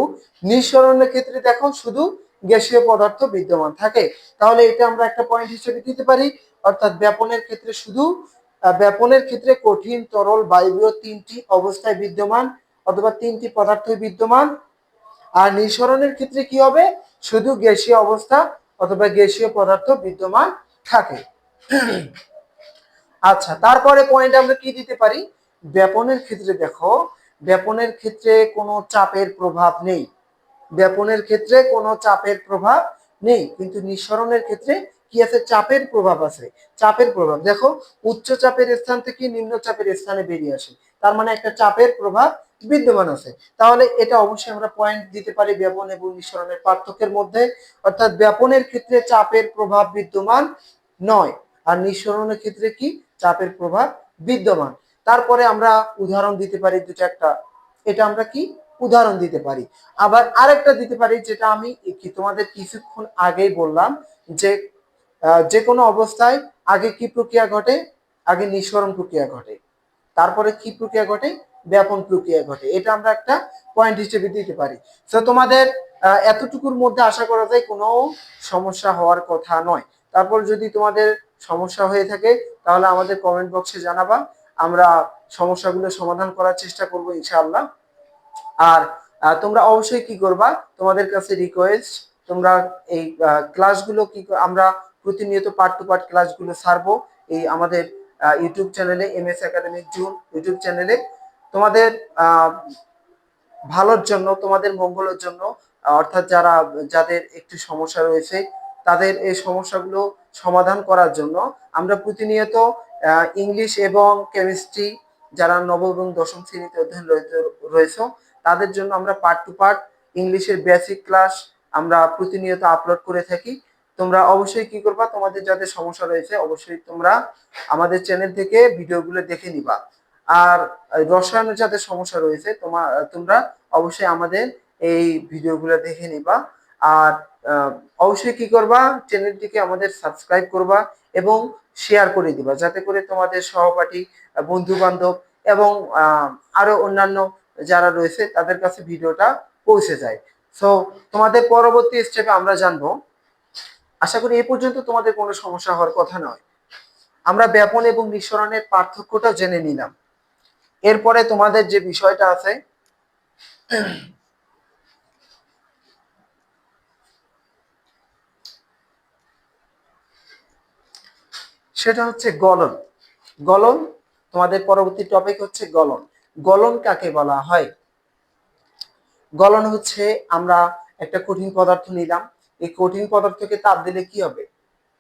নিঃসরণের ক্ষেত্রে দেখো শুধু গ্যাসীয় পদার্থ বিদ্যমান থাকে। তাহলে এটা আমরা একটা পয়েন্ট হিসেবে দিতে পারি, অর্থাৎ ব্যাপনের ক্ষেত্রে শুধু ব্যাপনের ক্ষেত্রে কঠিন, তরল, বায়বীয় তিনটি অবস্থায় বিদ্যমান অথবা তিনটি পদার্থ বিদ্যমান। আর নিঃসরণের ক্ষেত্রে কি হবে? শুধু গ্যাসীয় অবস্থা অথবা গ্যাসীয় পদার্থ বিদ্যমান থাকে। আচ্ছা, তারপরে পয়েন্ট আমরা কি দিতে পারি? ব্যাপনের ক্ষেত্রে দেখো, ব্যাপনের ক্ষেত্রে কোনো চাপের প্রভাব নেই, ব্যাপনের ক্ষেত্রে কোনো চাপের প্রভাব নেই, কিন্তু নিঃসরণের ক্ষেত্রে কি আছে? চাপের প্রভাব আছে। চাপের প্রভাব দেখো, উচ্চ চাপের স্থান থেকে নিম্ন চাপের স্থানে বেরিয়ে আসে, তার মানে একটা চাপের প্রভাব বিদ্যমান আছে। তাহলে এটা অবশ্যই আমরা পয়েন্ট দিতে পারি ব্যাপন এবং নিঃসরণের পার্থক্যের মধ্যে, অর্থাৎ ব্যাপনের ক্ষেত্রে চাপের প্রভাব বিদ্যমান নয়, আর নিঃসরণের ক্ষেত্রে কি? চাপের প্রভাব বিদ্যমান। তারপরে আমরা উদাহরণ দিতে পারি দুটো একটা, এটা আমরা কি উদাহরণ দিতে পারি। আবার আরেকটা দিতে পারি, যেটা আমি তোমাদের কিছুক্ষণ আগেই বললাম, যে যে কোনো অবস্থায় আগে কি প্রক্রিয়া ঘটে? আগে নিঃসরণ প্রক্রিয়া ঘটে, তারপরে কি প্রক্রিয়া ঘটে? ব্যাপন প্রক্রিয়া ঘটে। এটা আমরা একটা পয়েন্ট হিসেবে দিতে পারি। তো তোমাদের এতটুকুর মধ্যে আশা করা যায় কোনো সমস্যা হওয়ার কথা নয়। তারপর যদি তোমাদের সমস্যা হয়ে থাকে তাহলে আমাদের কমেন্ট বক্সে জানাবা, আমরা সমস্যাগুলো সমাধান করার চেষ্টা করব ইনশাআল্লাহ। আর তোমরা অবশ্যই কি করবা, তোমাদের কাছে রিকোয়েস্ট, তোমরা এই ক্লাসগুলো কি আমরা প্রতিনিয়ত পার্ট টু পার্ট ক্লাসগুলো ছাড়বো এই আমাদের ইউটিউব চ্যানেলে, এমএস একাডেমিক জুন ইউটিউব চ্যানেলে। তোমাদের ভালোর জন্য, তোমাদের মঙ্গলের জন্য, অর্থাৎ যাদের একটু সমস্যা রয়েছে তাদের এই সমস্যাগুলো সমাধান করার জন্য আমরা প্রতিনিয়ত ইংলিশ এবং কেমিস্ট্রি, যারা নবম এবং দশম শ্রেণীতে অধ্যয়ন রয়েছে তাদের জন্য আমরা পার্ট টু পার্ট ইংলিশের বেসিক ক্লাস আমরা প্রতিনিয়ত আপলোড করে থাকি। তোমরা অবশ্যই কি করবা, তোমাদের যাদের সমস্যা রয়েছে অবশ্যই তোমরা আমাদের চ্যানেল থেকে ভিডিওগুলো দেখে নিবা। আর রসায়নের যাদের সমস্যা রয়েছে তোমরা অবশ্যই আমাদের এই ভিডিওগুলো দেখে নিবা। আর অবশ্যই কি করবা, চ্যানেলটিকে আমাদের সাবস্ক্রাইব করবা এবং শেয়ার করে দিবা, যাতে করে তোমাদের সহপাঠী, বন্ধু বান্ধব এবং আরো অন্যান্য যারা রয়েছে তাদের কাছে ভিডিওটা পৌঁছে যায়। সো তোমাদের পরবর্তী স্টেপে আমরা জানবো। আশা করি এই পর্যন্ত তোমাদের কোনো সমস্যা হওয়ার কথা নয়। আমরা ব্যাপন এবং নিঃসরণের পার্থক্যটা জেনে নিলাম। এরপরে তোমাদের যে বিষয়টা আছে সেটা হচ্ছে গলন। গলন, তোমাদের পরবর্তী টপিক হচ্ছে গলন। গলন কাকে বলা হয়? গলন হচ্ছে আমরা একটা কঠিন পদার্থ নিলাম, এই কঠিন পদার্থকে তাপ দিলে কি হবে?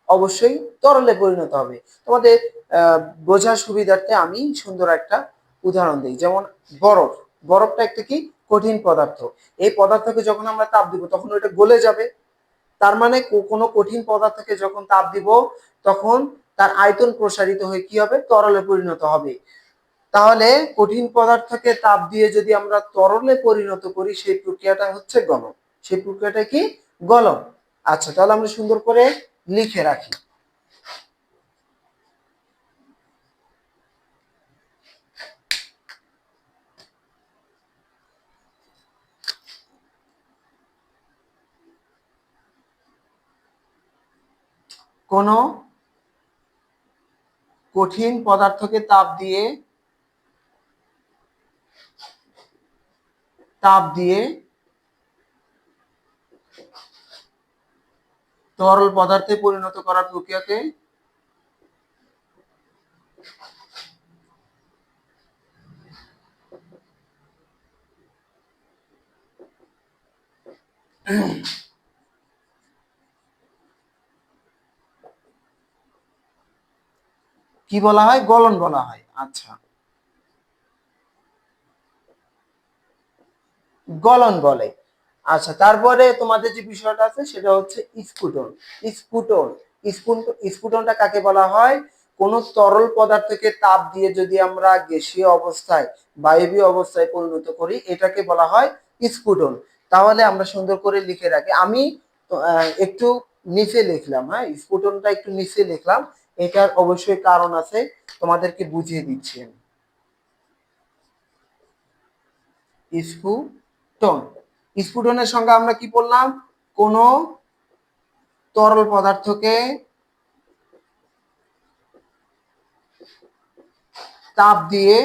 অবশ্যই তরলে পরিণত হবে। তোমাদের বোঝার সুবিধার্থে আমি সুন্দর একটা উদাহরণ দিই, যেমন বরফ। বরফটা একটা কি কঠিন পদার্থ, এই পদার্থকে যখন আমরা তাপ দিব তখন ওটা গলে যাবে। তার মানে কোনো কঠিন পদার্থকে যখন তাপ দিব তখন তার আয়তন প্রসারিত হয়ে কি হবে? তরলে পরিণত হবে। তাহলে কঠিন পদার্থকে তাপ দিয়ে যদি আমরা তরলে পরিণত করি সেই প্রক্রিয়াটা হচ্ছে গলন। সেই প্রক্রিয়াটা কি? গলন। আচ্ছা, তাহলে আমরা সুন্দর করে লিখে রাখি। কোনো কঠিন পদার্থকে তাপ দিয়ে তরল পদার্থে পরিণত করার প্রক্রিয়াকে কি বলা হয়? গলন বলা হয়। আচ্ছা, গলন বলে। আচ্ছা, তারপরে তোমাদের যে বিষয়টা আছে সেটা হচ্ছে স্ফুটন। স্ফুটন স্ফুটনটা কাকে বলা হয়? কোন তরল পদার্থকে তাপ দিয়ে যদি আমরা গ্যাসীয় অবস্থায়, বায়বীয় অবস্থায় পরিণত করি, এটাকে বলা হয় স্ফুটন। তাহলে আমরা সুন্দর করে লিখে রাখি। আমি একটু নিচে লিখলাম, হ্যাঁ, স্ফুটনটা একটু নিচে লিখলাম, এটার অবশ্যই কারণ আছে, তোমাদেরকে বুঝিয়ে দিচ্ছি আমি। স্ফুটন, স্ফুটনের সংজ্ঞা আমরা কি বললাম? কোন তরল পদার্থকে তাপ দিয়ে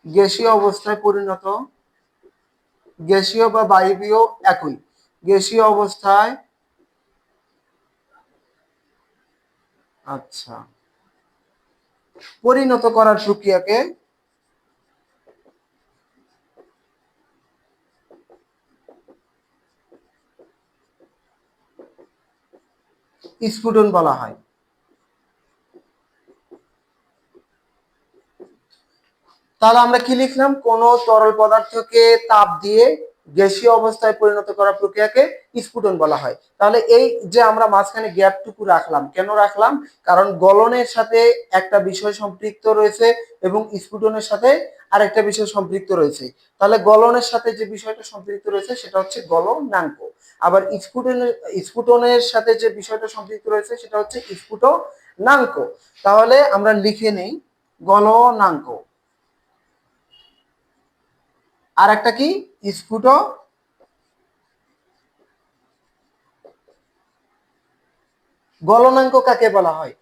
গ্যাসীয় অবস্থায় পরিণত, গ্যাসীয় বা বায়বীয় একই, গ্যাসীয় অবস্থায়, আচ্ছা, পরিণত করার প্রক্রিয়াকে স্ফুটন বলা হয়। তাহলে আমরা কি লিখলাম? কোন তরল পদার্থকে তাপ দিয়ে গ্যাসীয় অবস্থায় পরিণত করার প্রক্রিয়াকে স্ফুটন বলা হয়। তাহলে এই যে আমরা মাঝখানে গ্যাপটুকু রাখলাম, কেন রাখলাম? কারণ গলনের সাথে একটা বিষয় সম্পৃক্ত রয়েছে এবং স্ফুটনের সাথে আরেকটা বিষয় সম্পৃক্ত রয়েছে। তাহলে গলনের সাথে যে বিষয়টা সম্পৃক্ত রয়েছে সেটা হচ্ছে গলনাঙ্ক, আবার স্ফুটনের সাথে যে বিষয়টা সম্পৃক্ত রয়েছে সেটা হচ্ছে স্ফুটনাঙ্ক। তাহলে আমরা লিখে নেই গলনাঙ্ক, আর একটা কি? স্ফুট। গলনাঙ্ক কাকে বলা হয়?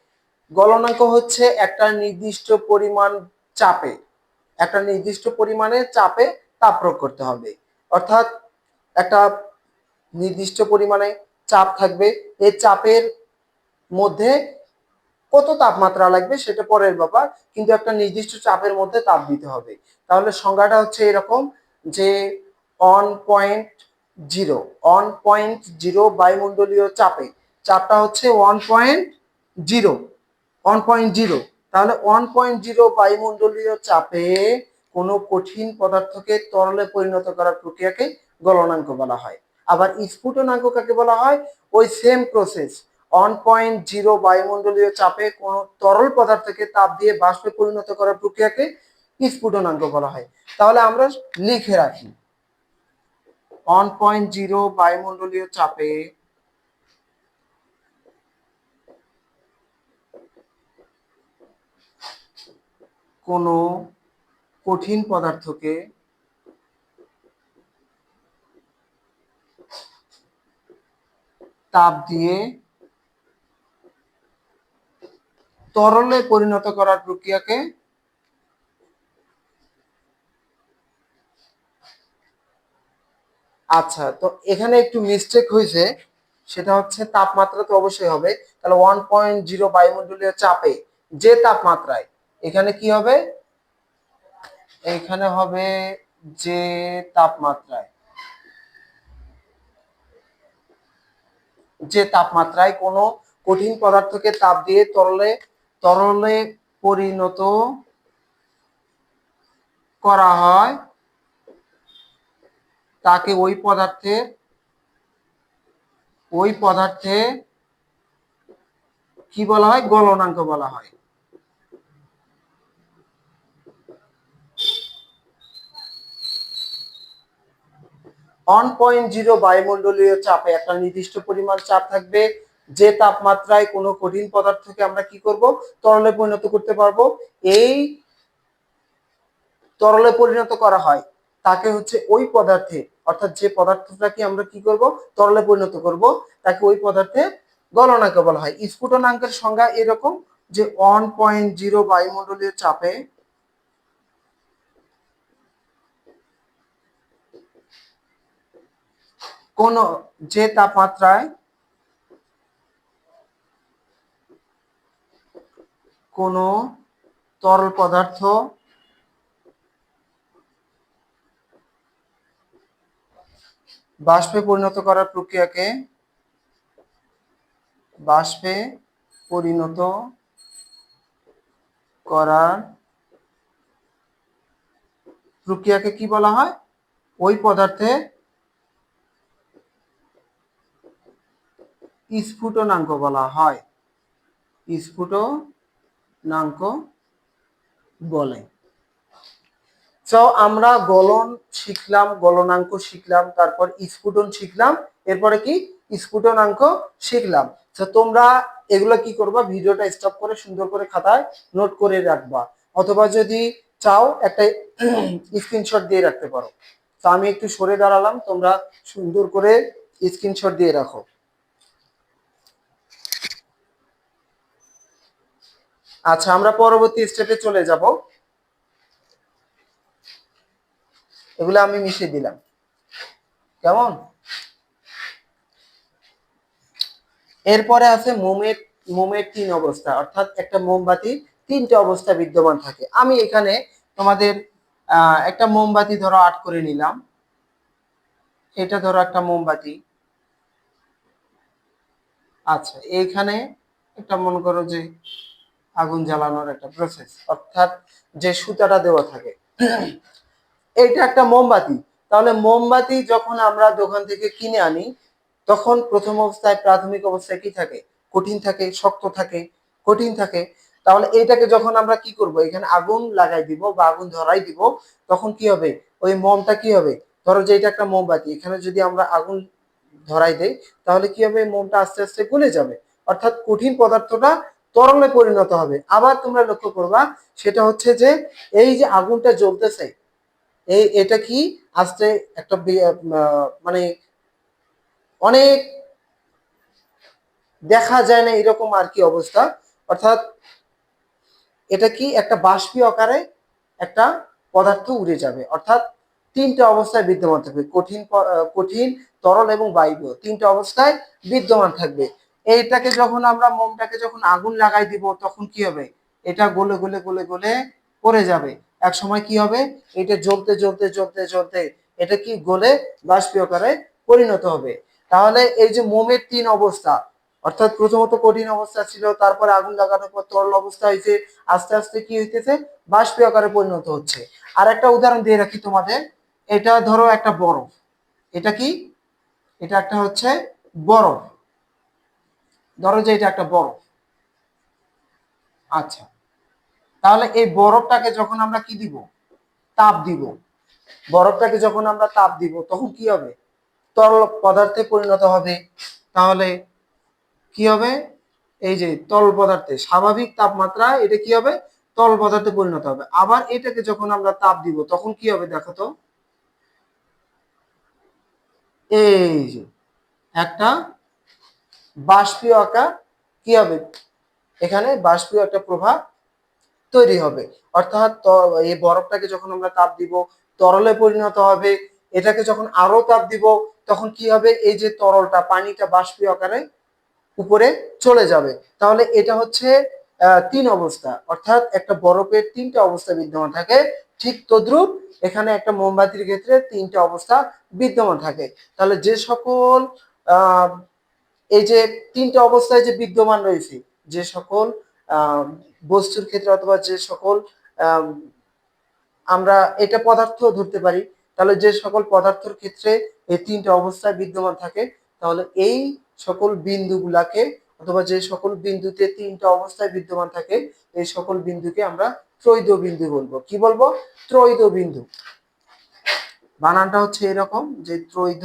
গলনাঙ্ক হচ্ছে একটা নির্দিষ্ট পরিমাণ চাপে, একটা নির্দিষ্ট পরিমাণে চাপে তাপ প্রয়োগ করতে হবে। অর্থাৎ একটা নির্দিষ্ট পরিমাণে চাপ থাকবে, এই চাপের মধ্যে কত তাপমাত্রা লাগবে সেটা পরের ব্যাপার, কিন্তু একটা নির্দিষ্ট চাপের মধ্যে তাপ দিতে হবে। তাহলে সংজ্ঞাটা হচ্ছে এরকম যে 1.0, 1.0 বায়ুমণ্ডলীয় চাপে, চাপটা হচ্ছে 1.0, 1.0। তাহলে 1.0 বায়ুমণ্ডলীয় চাপে কোনো কঠিন পদার্থকে তরলে পরিণত করার প্রক্রিয়াকে গলনাঙ্ক বলা হয়। আবার স্ফুটনাঙ্ক কাকে বলা হয়? ওই সেম প্রসেস, 1.0 বায়ুমণ্ডলীয় চাপে কোনো তরল পদার্থকে তাপ দিয়ে বাষ্পে পরিণত করার প্রক্রিয়াকে স্ফুটনাঙ্ক বলা হয়। তাহলে আমরা লিখে রাখি 1.0 বায়ুমণ্ডলীয় চাপে কোনো কঠিন পদার্থকে তাপ দিয়ে তরলে পরিণত করার প্রক্রিয়াকে, আচ্ছা, তো এখানে একটু মিস্টেক হয়েছে, সেটা হচ্ছে তাপমাত্রা তো অবশ্যই হবে। তাহলে 1.0 বায়ুমণ্ডলীয় চাপে যে তাপমাত্রায়, এখানে কি হবে? এখানে হবে যে তাপমাত্রায়, যে তাপমাত্রায় কোনো কঠিন পদার্থকে তাপ দিয়ে তরলে পরিণত করা হয় তাকে ওই পদার্থে কি বলা হয়? গলনাঙ্ক বলা হয়। 1.0 বায়ুমণ্ডলীয় চাপে একটা নির্দিষ্ট পরিমাণ চাপ থাকবে, যে তাপমাত্রায় কোনো কঠিন পদার্থকে আমরা কি করব? তরলে পরিণত করতে পারবো। এই তরলে পরিণত করা হয় তাকে হচ্ছে ওই পদার্থে অর্থাৎ যে পদার্থটাকে আমরা কি করব, তরলে পরিণত করব, তাকে ওই পদার্থে গলনাঙ্ক বলা হয়। স্ফুটনাঙ্কের সংজ্ঞা এরকম যে 1.0 বায়ুমণ্ডলীয় চাপে কোন যে তাপমাত্রায় কোন তরল পদার্থ বাষ্পে পরিণত করার প্রক্রিয়াকে বাষ্পে পরিণত করার প্রক্রিয়াকে কি বলা হয়, ওই পদার্থে স্ফুটনাঙ্ক বলা হয়, স্ফুটনাঙ্ক বলে। তো আমরা গলন শিখলাম, গলনাঙ্ক শিখলাম, তারপর স্ফুটন শিখলাম, এরপরে কি স্ফুটনাঙ্ক শিখলাম। তো তোমরা এগুলো কি করবা, ভিডিওটা স্টপ করে সুন্দর করে খাতায় নোট করে রাখবা, অথবা যদি চাও একটা স্ক্রিনশট দিয়ে রাখতে পারো। তো আমি একটু সরে দাঁড়ালাম, তোমরা সুন্দর করে স্ক্রিনশট দিয়ে রাখো। আচ্ছা, আমরা পরবর্তী স্টেপে চলে যাব। এগুলো আমি মিশিয়ে দিলাম, কেমন? এরপরে আছে মোমের তিন অবস্থা, অর্থাৎ একটা মোমবাতি তিনটে অবস্থা বিদ্যমান থাকে। আমি এখানে তোমাদের একটা মোমবাতি ধরো আট করে নিলাম, এটা ধরো একটা মোমবাতি। আচ্ছা, এইখানে একটা মনে করো যে আগুন জ্বালানোর একটা প্রসেস, অর্থাৎ যে সুতাটা দেওয়া থাকে, এইটা একটা মোমবাতি। তাহলে মোমবাতি যখন আমরা দোকান থেকে কিনে আনি, তখন প্রথম অবস্থায় প্রাথমিক অবস্থায় কি থাকে, কঠিন থাকে, শক্ত থাকে, কঠিন থাকে। তাহলে এইটাকে যখন আমরা কি করব, এখানে আগুন লাগাই দিব বা আগুন ধরাই দিব, তখন কি হবে, ওই মোমটা কি হবে, ধরো যে এটা একটা মোমবাতি, এখানে যদি আমরা আগুন ধরাই দেই, তাহলে কি হবে, মোমটা আস্তে আস্তে গলে যাবে, অর্থাৎ কঠিন পদার্থটা তরলে পরিণত হবে। আবার তোমরা লক্ষ্য করবা, সেটা হচ্ছে যে এই যে আগুনটা জ্বলতেছে, এটা কি আস্তে একটা মানে অনেক দেখা যায় না এরকম আর কি অবস্থা, অর্থাৎ এটা কি একটা বাষ্পীয় আকারে একটা পদার্থ উড়ে যাবে, অর্থাৎ তিনটা অবস্থায় বিদ্যমান থাকবে, কঠিন, তরল এবং বায়বীয়, তিনটা অবস্থায় বিদ্যমান থাকবে। এইটাকে যখন আমরা মোমটাকে যখন আগুন লাগাই দিব, তখন কি হবে, এটা গলে গলে গলে গলে পড়ে যাবে। এক সময় কি হবে, এটা জ্বলতে জ্বলতে জ্বলতে জ্বলতে এটা কি গলে বাষ্পীয় আকারে পরিণত হবে। তাহলে এই যে মোমের তিন অবস্থা, অর্থাৎ প্রথমত কঠিন অবস্থা ছিল, তারপরে আগুন লাগানোর পর তরল অবস্থা হয়েছে, আস্তে আস্তে কি হইতেছে, বাষ্পীয় আকারে পরিণত হচ্ছে। আর একটা উদাহরণ দিয়ে রাখি তোমাদের, এটা ধরো একটা বরফ, এটা কি, এটা একটা হচ্ছে বরফ, ধরো যে এটা একটা বরফ। আচ্ছা, তাহলে এই বরফটাকে যখন আমরা কি দিব, তাপ দিব, বরফটাকে যখন আমরা তাপ দিব, তখন কি হবে, তরল পদার্থে পরিণত হবে। তাহলে কি হবে, এই যে তরল পদার্থে স্বাভাবিক তাপমাত্রায় এটা কি হবে, তরল পদার্থে পরিণত হবে। আবার এটাকে যখন আমরা তাপ দিব, তখন কি হবে দেখো তো, এই যে একটা বাষ্পীয় আকার কি হবে, এখানে বাষ্পীয় একটা প্রভাব তৈরি হবে। অর্থাৎ এই বরফটাকে যখন আমরা তাপ দিব, তরলে পরিণত হবে। এটাকে যখন আরো তাপ দিব, তখন কি হবে, এই যে তরলটা, পানিটা বাষ্পীয় আকারে উপরে চলে যাবে। তাহলে এটা হচ্ছে তিন অবস্থা, অর্থাৎ একটা বরফের তিনটা অবস্থা বিদ্যমান থাকে। ঠিক তদ্রূপ এখানে একটা মোমবাতির ক্ষেত্রে তিনটা অবস্থা বিদ্যমান থাকে। তাহলে যে সকল আহ এই যে তিনটা অবস্থায় যে বিদ্যমান রয়েছে, যে সকল আহ বস্তুর ক্ষেত্রে, অথবা যে সকল আহ আমরা এটা পদার্থ ধরতে পারি, তাহলে যে সকল পদার্থের ক্ষেত্রে এই তিনটা অবস্থায় বিদ্যমান থাকে, তাহলে এই সকল বিন্দুগুলাকে, অথবা যে সকল বিন্দুতে তিনটা অবস্থায় বিদ্যমান থাকে, এই সকল বিন্দুকে আমরা ত্রৈধ বিন্দু বলবো। কি বলবো, ত্রৈধ বিন্দু। বানানটা হচ্ছে এরকম যে ত্রৈধ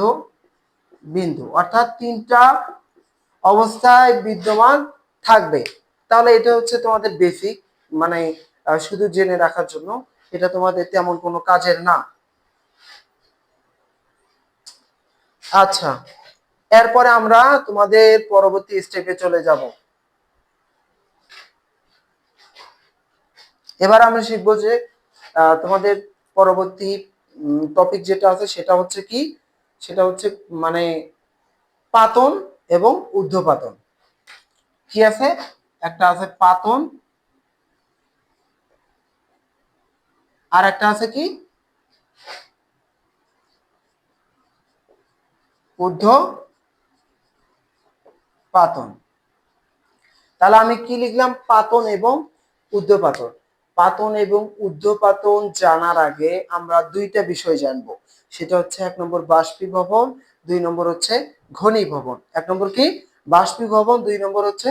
বিন্দু, অর্থাৎ তিনটা অবস্থায় বিদ্যমান থাকবে। তাহলে এটা হচ্ছে তোমাদের বেসিক, মানে শুধু জেনে রাখার জন্য, এটা তোমাদের তেমন কোনো কাজের না। আচ্ছা, এরপরে আমরা তোমাদের পরবর্তী স্টেপে চলে যাব। এবার আমরা শিখবো যে তোমাদের পরবর্তী টপিক যেটা আছে সেটা হচ্ছে কি, সেটা হচ্ছে মানে পাতন এবং ঊর্ধ্বপাতন। কি আছে, একটা আছে পাতন আর একটা আছে কি ঊর্ধ্বপাতন। তাহলে আমি কি লিখলাম, পাতন এবং ঊর্ধ্বপাতন। পাতন এবং ঊর্ধ্বপাতন জানার আগে আমরা দুইটা বিষয় জানবো, সেটা হচ্ছে এক নম্বর বাষ্পীভবন, দুই নম্বর হচ্ছে ঘনীভবন। এক নম্বর কি বাষ্পীভবন, দুই নম্বর হচ্ছে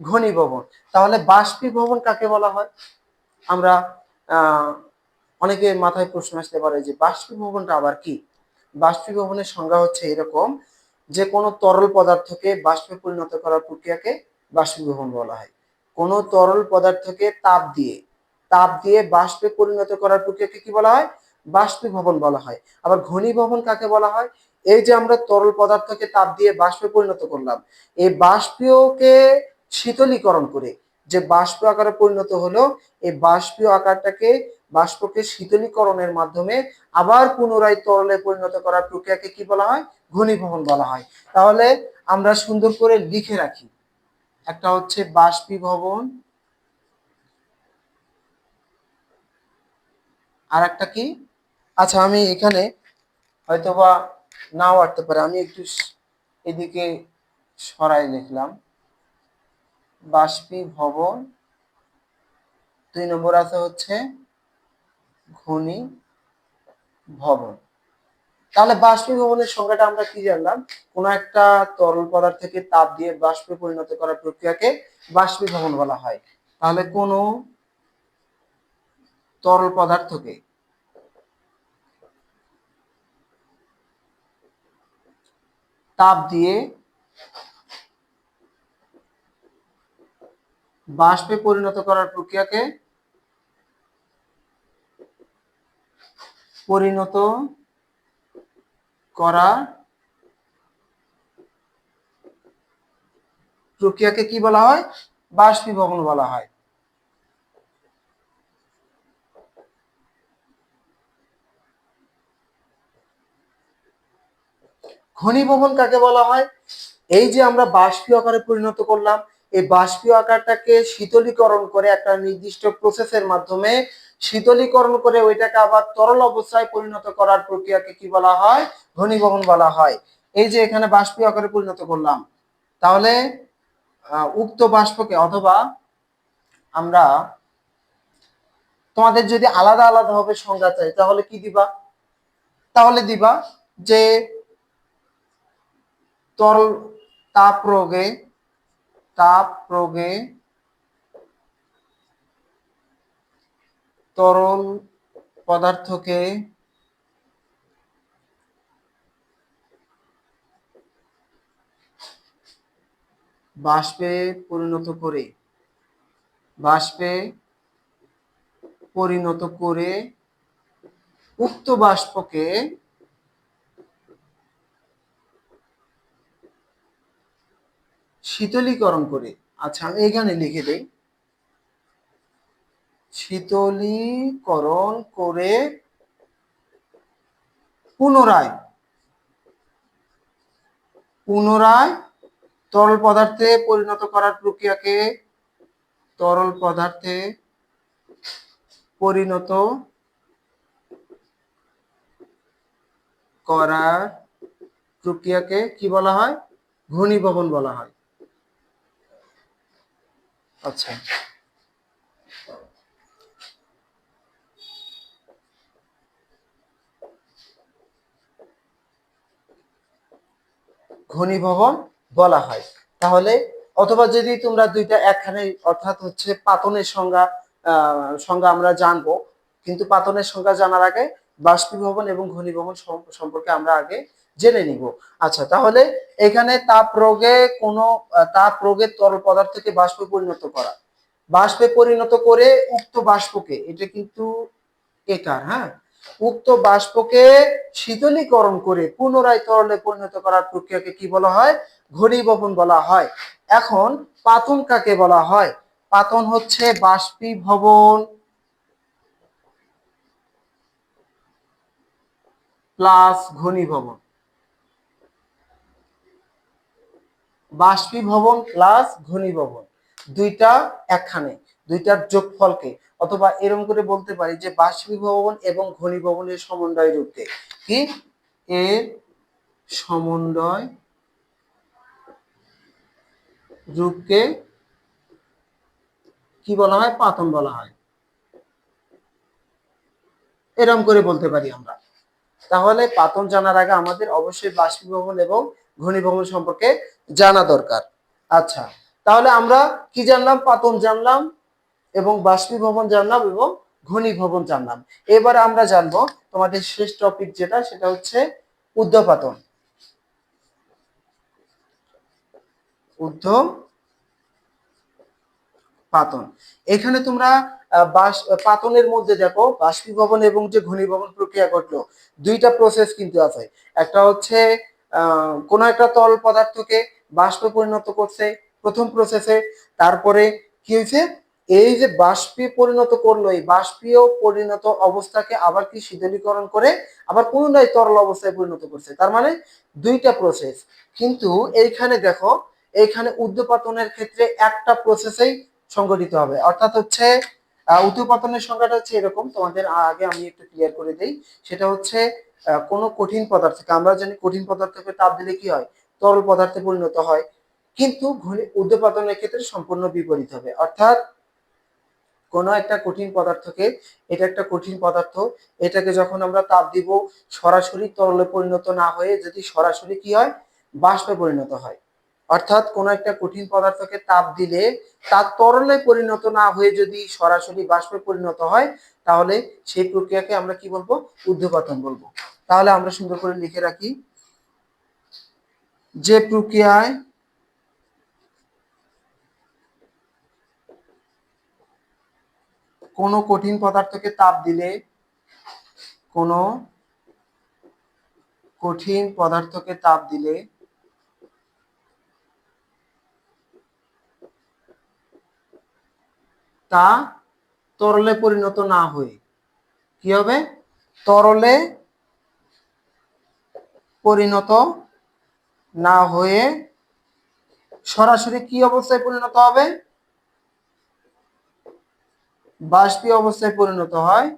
ঘনীভবন। তাহলে বাষ্পীভবন কাকে বলা হয়? আমরা অনেকে মাথায় প্রশ্ন আসতে পারে যে বাষ্পীভবনটা আবার কি। বাষ্পীভবনের সংজ্ঞা হচ্ছে এরকম, যে কোনো তরল পদার্থকে বাষ্পে পরিণত করার প্রক্রিয়াকে বাষ্পীভবন বলা হয়। কোনো তরল পদার্থকে তাপ দিয়ে বাষ্পে পরিণত করার প্রক্রিয়াকে কি বলা হয়? বাষ্পীভবন বলা হয়। আবার ঘনীভবন কাকে বলা হয়? এই যে আমরা তরল পদার্থকে তাপ দিয়ে বাষ্পে পরিণত করলাম, এই বাষ্পীয়কে শীতলীকরণ করে যে বাষ্প আকারে পরিণত হলো, এই বাষ্পীয় আকারটাকে বাষ্পকে শীতলীকরণের মাধ্যমে আবার পুনরায় তরলে পরিণত করার প্রক্রিয়াকে কি বলা হয়? ঘনীভবন বলা হয়। তাহলে আমরা সুন্দর করে লিখে রাখি, একটা হচ্ছে বাষ্পীভবন আর একটা কি, আচ্ছা আমি এখানে হয়তোবা নাও আটতে পারে, আমি একটু এদিকে সরাই লিখলাম বাষ্পীভবন, দুই নম্বর আছে হচ্ছে ঘনীভবন। তাহলে বাষ্পীভবনের সংজ্ঞাটা আমরা কি জানলাম, কোন একটা তরল পদার্থকে তাপ দিয়ে বাষ্পে পরিণত করার প্রক্রিয়াকে বাষ্পীভবন বলা হয়। তাহলে কোন তরল পদার্থকে তাপ দিয়ে বাষ্পে পরিণত করার প্রক্রিয়াকে পরিণত করা প্রক্রিয়াকে কি বলা হয়? বাষ্পীভবন বলা হয়। ঘনীভবন কাকে বলা হয়? এই যে আমরা বাষ্পীয় আকারে পরিণত করলাম, এই বাষ্পীয় আকারটাকে শীতলীকরণ করে একটা নির্দিষ্ট প্রসেসের মাধ্যমে শীতলীকরণ করে ওইটাকে আবার তরল অবস্থায় পরিণত করার প্রক্রিয়াকে কি বলা হয়? ঘনীভবন বলা হয়। এই যে এখানে বাষ্পীয় আকারে পরিণত করলাম, তাহলে উক্ত বাষ্পকে, অথবা আমরা তোমাদের যদি আলাদা আলাদা ভাবে সংজ্ঞা চাই তাহলে কি দিবা? তাহলে দিবা যে তরল তাপ প্রয়োগে তরল পদার্থকে বাষ্পে পরিণত করে উক্ত বাষ্পকে শীতলীকরণ করে, আচ্ছা আমি এখানে লিখে দেই, শীতলীকরণ করে পুনরায় তরল পদার্থে পরিণত করার প্রক্রিয়াকে পরিণত করার প্রক্রিয়াকে কি বলা হয়? ঘনীভবন বলা হয়। আচ্ছা, ঘনীভবন বলা হয়। তাহলে অথবা যদি তোমরা দুইটা একখানে, অর্থাৎ হচ্ছে পাতনের সংজ্ঞা আমরা জানবো, কিন্তু পাতনের সংজ্ঞা জানার আগে বাষ্পীভবন এবং ঘনীভবন সম্পর্কে আমরা আগে জেনে নিব। আচ্ছা, তাহলে এখানে তাপ প্রয়োগে তরল পদার্থকে বাষ্পে পরিণত করা, বাষ্পে পরিণত করে উক্ত বাষ্পকে, এটা কিন্তু একার, হ্যাঁ, উক্ত বাষ্পকে শীতলীকরণ করে পুনরায় তরলে পরিণত করার প্রক্রিয়াকে কি বলা হয়? ঘনীভবন বলা হয়। এখন পাতন কাকে বলা হয়? পাতন হচ্ছে বাষ্পীভবন প্লাস ঘনীভবন। বাষ্পীভবন প্লাস ঘনীভবন দুইটা একখানে, দুইটার যোগফলকে, অথবা এরকম করে বলতে পারি যে বাষ্পীভবন এবং ঘনীভবনের সমন্বয় রূপকে কি, এর সমন্বয় রূপকে কি বলা হয়? পাতন বলা হয়। এরকম করে বলতে পারি আমরা। তাহলে পাতন জানার আগে আমাদের অবশ্যই বাষ্পীভবন এবং ঘনীভবন সম্পর্কে জানা দরকার। আচ্ছা, তাহলে আমরা কি জানলাম? পাতন জানলাম এবং বাষ্পীভবন জানলাম এবং ঘনীভবন জানলাম। এবারে আমরা জানবো তোমাদের শেষ টপিক যেটা, সেটা হচ্ছে ঊর্ধ্বপাতন। ঊর্ধ্বপাতন, এখানে তোমরা পাতনের মধ্যে দেখো বাষ্পীভবন এবং যে ঘনীভবন প্রক্রিয়া ঘটলো, দুইটা প্রসেস কিন্তু আছে। একটা হচ্ছে কোন একটা তরল পদার্থকে বাষ্পে পরিণত করছে প্রথম প্রসেসে, তারপরে কি হয়েছে, এই যে বাষ্পে পরিণত করলো, এই বাষ্পীয় পরিণত অবস্থাকে আবার কি শীতলীকরণ করে আবার পুনরায় তরল অবস্থায় পরিণত করছে। তার মানে দুইটা প্রসেস। কিন্তু এইখানে দেখো, এইখানে ঊর্ধ্বপাতনের ক্ষেত্রে একটা প্রসেসেই সংঘটিত হবে, অর্থাৎ হচ্ছে ঊর্ধ্বপাতনের সংজ্ঞাটা হচ্ছে এরকম, তোমাদের আগে আমি একটু ক্লিয়ার করে দেই। সেটা হচ্ছে কোনো কঠিন পদার্থকে, আমরা জানি কঠিন পদার্থকে তাপ দিলে কি হয়? তরল পদার্থে পরিণত হয়। কিন্তু ঊর্ধ্বপাতনের ক্ষেত্রে সম্পূর্ণ বিপরীত হবে, অর্থাৎ কোন একটা কঠিন পদার্থকে, এটা একটা কঠিন পদার্থ, এটাকে যখন আমরা তাপ দিব সরাসরি তরলে পরিণত না হয়ে যদি সরাসরি কি হয়? বাষ্পে পরিণত হয়। অর্থাৎ কোন একটা কঠিন পদার্থকে তাপ দিলে তার তরলে পরিণত না হয়ে যদি সরাসরি বাষ্পে পরিণত হয়, তাহলে সেই প্রক্রিয়াকে আমরা কি বলবো? ঊর্ধ্বপাতন বলবো। তাহলে আমরা সুন্দর করে লিখে রাখি, যে প্রক্রিয়ায় কোনো কঠিন পদার্থকে তাপ দিলে, কোনো কঠিন পদার্থকে তাপ দিলে তা তরলে পরিণত না হয়ে কি হবে? তরলে পরিণত না হয়ে সরাসরি কি অবস্থায় পরিণত হবে? বাষ্পীয় অবস্থায় পরিণত হয়।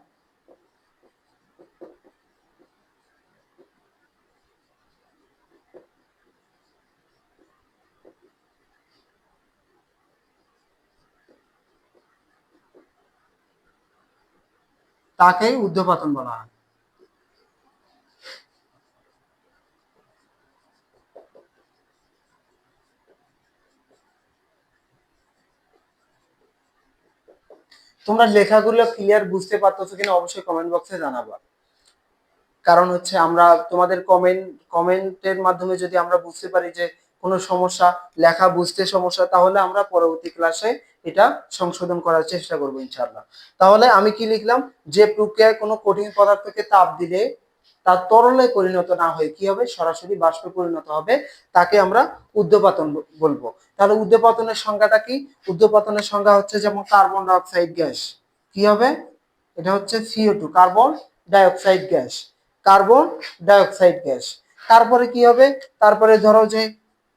তাকেই ঊর্ধ্বপাতন বলা হয়। তোমরা লেখাগুলো ক্লিয়ার বুঝতে পারতেছো কিনা অবশ্যই কমেন্ট বক্সে জানাবা। কারণ হচ্ছে আমরা তোমাদের কমেন্টের মাধ্যমে যদি আমরা বুঝতে পারি যে কোনো সমস্যা, লেখা বুঝতে সমস্যা, তাহলে আমরা পরবর্তী ক্লাসে এটা সংশোধন করার চেষ্টা করবো ইনশাআল্লাহ। তাহলে আমি কি লিখলাম? যে প্রক্রিয়ায় কোনো কঠিন পদার্থকে তাপ দিলে তার তরলে পরিণত না হয়ে কি হবে? সরাসরি বাষ্পে পরিণত হবে, তাকে আমরা ঊর্ধ্বপাতন বলবো। তাহলে ঊর্ধ্বপাতনের সংজ্ঞাটা কি? ঊর্ধ্বপাতনের সংজ্ঞা হচ্ছে যেমন কার্বন ডাই অক্সাইড গ্যাস কি হবে? এটা হচ্ছে CO2, carbon die oxide gas, carbon die oxide gas. তারপরে কি হবে? তারপরে ধরো যে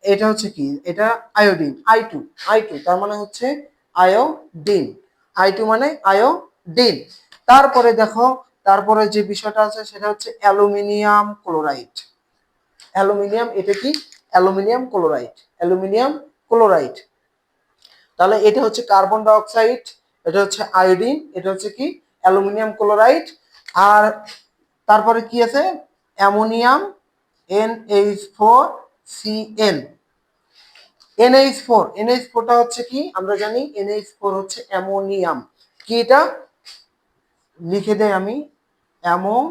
এটা হচ্ছে কি, এটা আয়োডিন, I2, I2 তার মানে হচ্ছে আয়োডিন, I2 মানে আয়োডিন। তারপরে দেখো, তারপরে যে বিষয়টা আছে সেটা হচ্ছে অ্যালুমিনিয়াম ক্লোরাইড। অ্যালুমিনিয়াম, এটা কি? Aluminium chloride, aluminium chloride. তাহলে এটা হচ্ছে কার্বন ডাই অক্সাইড, এটা হচ্ছে আয়োডিন, এটা হচ্ছে কি? Aluminium chloride. আর তারপরে কি আছে? অ্যামোনিয়াম, NH4Cl, NH4টা হচ্ছে কি? আমরা জানি NH4 হচ্ছে অ্যামোনিয়াম। কি এটা? লিখে দেই আমি, অ্যামোনিয়াম,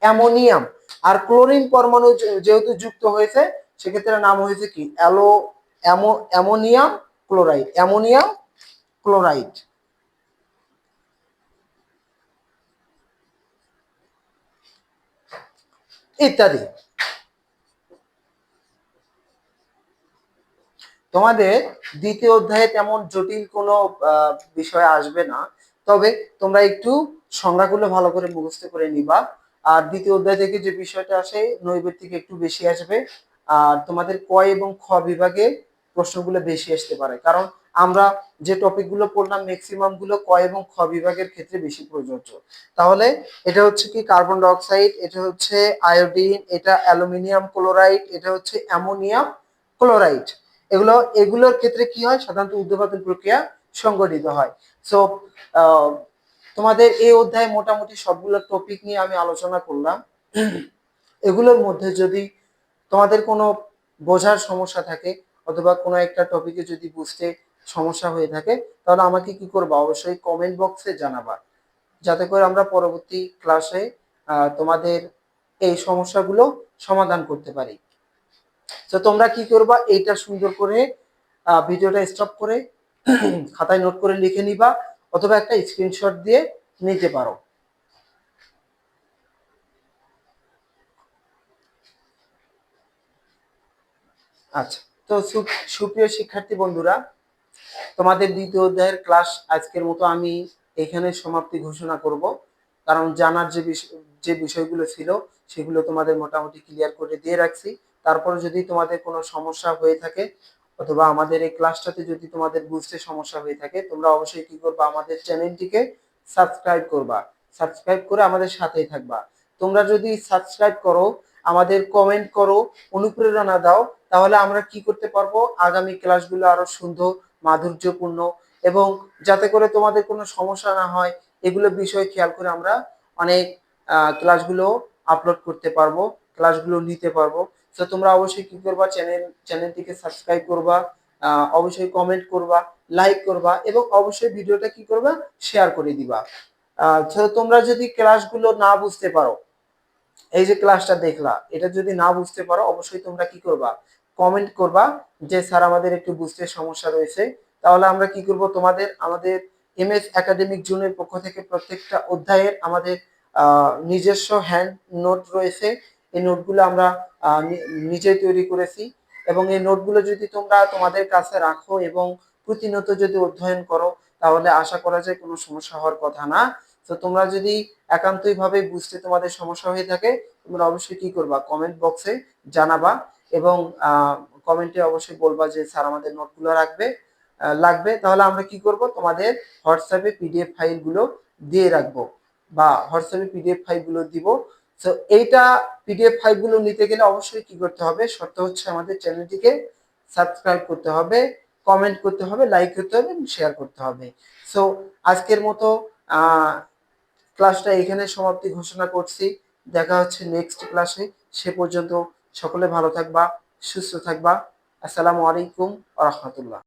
অ্যামোনিয়াম। আর ক্লোরিন পরমাণু যেহেতু যুক্ত হয়েছে, সেক্ষেত্রে নাম হয়েছে কি? Ammonium chloride, ammonium chloride. ইত্যাদি। তোমাদের দ্বিতীয় অধ্যায়ে তেমন জটিল কোনো বিষয় আসবে না, তবে তোমরা একটু সংজ্ঞাগুলো ভালো করে মুখস্থ করে নিবা। আর দ্বিতীয় অধ্যায় থেকে যে বিষয়টা আসে নৈবেত্তিক একটু বেশি আসবে, আর তোমাদের ক এবং খ বিভাগে প্রশ্নগুলো বেশি আসতে পারে, কারণ আমরা যে টপিকগুলো পড়লাম ম্যাক্সিমাম গুলো ক এবং খ বিভাগের ক্ষেত্রে বেশি প্রযোজ্য। তাহলে এটা হচ্ছে কি কার্বন ডাইঅক্সাইড, এটা হচ্ছে আয়োডিন, এটা অ্যালুমিনিয়াম ক্লোরাইড, এটা হচ্ছে অ্যামোনিয়াম ক্লোরাইড। এগুলোর ক্ষেত্রে কি হয়, সাধারণত ঊর্ধ্বপাতন প্রক্রিয়া সংঘটিত হয়। সো তোমাদের এই অধ্যায়ে মোটামুটি সবগুলো টপিক নিয়ে আমি আলোচনা করলাম। এগুলোর মধ্যে যদি তোমাদের কোনো বোঝার সমস্যা থাকে অথবা কোনো একটা টপিকে যদি বুঝতে সমস্যা হয়ে থাকে, তাহলে আমাকে কি করবা, অবশ্যই কমেন্ট বক্সে জানাবা, যাতে করে আমরা পরবর্তী ক্লাসে তোমাদের এই সমস্যাগুলো সমাধান করতে পারি। তো তোমরা কি করবা, এইটা সুন্দর করে ভিডিওটা স্টপ করে খাতায় নোট করে লিখে নিবা, অথবা একটা স্ক্রিনশট দিয়ে নিতে পারো। আচ্ছা, তো সুপ্রিয় শিক্ষার্থী বন্ধুরা, তোমাদের দ্বিতীয় অধ্যায়ের ক্লাস আজকের মতো আমি এখানে সমাপ্তি ঘোষণা করব, কারণ জানার যে বিষয়গুলো ছিল সেগুলো তোমাদের মোটামুটি ক্লিয়ার করে দিয়ে রাখছি। তারপরে যদি তোমাদের কোনো সমস্যা হয়ে থাকে অথবা আমাদের এই ক্লাসটাতে যদি তোমাদের বুঝতে সমস্যা হয়ে থাকে, তোমরা অবশ্যই কি করবা, আমাদের চ্যানেলটিকে সাবস্ক্রাইব করবা, সাবস্ক্রাইব করে আমাদের সাথেই থাকবা। তোমরা যদি সাবস্ক্রাইব করো, আমাদের কমেন্ট করো, অনুপ্রেরণা দাও, তাহলে আমরা কি করতে পারবো, আগামী ক্লাসগুলো আরো সুন্দর, মাধুর্যপূর্ণ, এবং যাতে করে তোমাদের কোনো সমস্যা না হয় এগুলো বিষয় খেয়াল করে আমরা অনেক ক্লাসগুলো আপলোড করতে পারবো, ক্লাসগুলো নিতে পারবো। তো তোমরা অবশ্যই কি করবা, চ্যানেলটিকে সাবস্ক্রাইব করবা, অবশ্যই কমেন্ট করবা, লাইক করবা, এবং অবশ্যই ভিডিওটা কি করবা, শেয়ার করে দিবা। তো তোমরা যদি ক্লাসগুলো না বুঝতে পারো, এই যে ক্লাসটা দেখলা এটা যদি না বুঝতে পারো, অবশ্যই তোমরা কি করবা, কমেন্ট করবা যে স্যার আমাদের একটু বুঝতে সমস্যা রয়েছে। তাহলে আমরা কি করব, আমাদের এমএস একাডেমিক জোনের পক্ষ থেকে প্রত্যেকটা অধ্যায়ের আমাদের নিজস্ব হ্যান্ড নোট রয়েছে। এই নোটগুলো আমরা নিজেই তৈরি করেছি, এবং এই নোটগুলো যদি তোমরা তোমাদের কাছে রাখো এবং প্রতিনিয়ত যদি অধ্যয়ন করো, তাহলে আশা করা যায় কোনো সমস্যা হওয়ার কথা না। তো তোমরা যদি একান্তই ভাবে বুঝতে তোমাদের সমস্যা হয়ে থাকে, তোমরা অবশ্যই কি করবা, কমেন্ট বক্সে জানাবা, এবং কমেন্টে অবশ্যই বলবা যে স্যার আমাদের নোটগুলো লাগবে। তাহলে আমরা কি করব, তোমাদের হোয়াটসঅ্যাপে পিডিএফ ফাইলগুলো দিয়ে রাখবো, বা হোয়াটসঅ্যাপে পিডিএফ ফাইলগুলো দিব। তো এইটা পিডিএফ ফাইলগুলো নিতে গেলে অবশ্যই কি করতে হবে, শর্ত হচ্ছে আমাদের চ্যানেলটিকে সাবস্ক্রাইব করতে হবে, কমেন্ট করতে হবে, লাইক করতে হবে এবং শেয়ার করতে হবে। সো আজকের মতো ক্লাসটা এখানে সমাপ্তি ঘোষণা করছি। দেখা হচ্ছে নেক্সট ক্লাসে। সে পর্যন্ত সকলে ভালো থাকবা, সুস্থ থাকবা। আসসালামু আলাইকুম ওয়া রাহমাতুল্লাহ।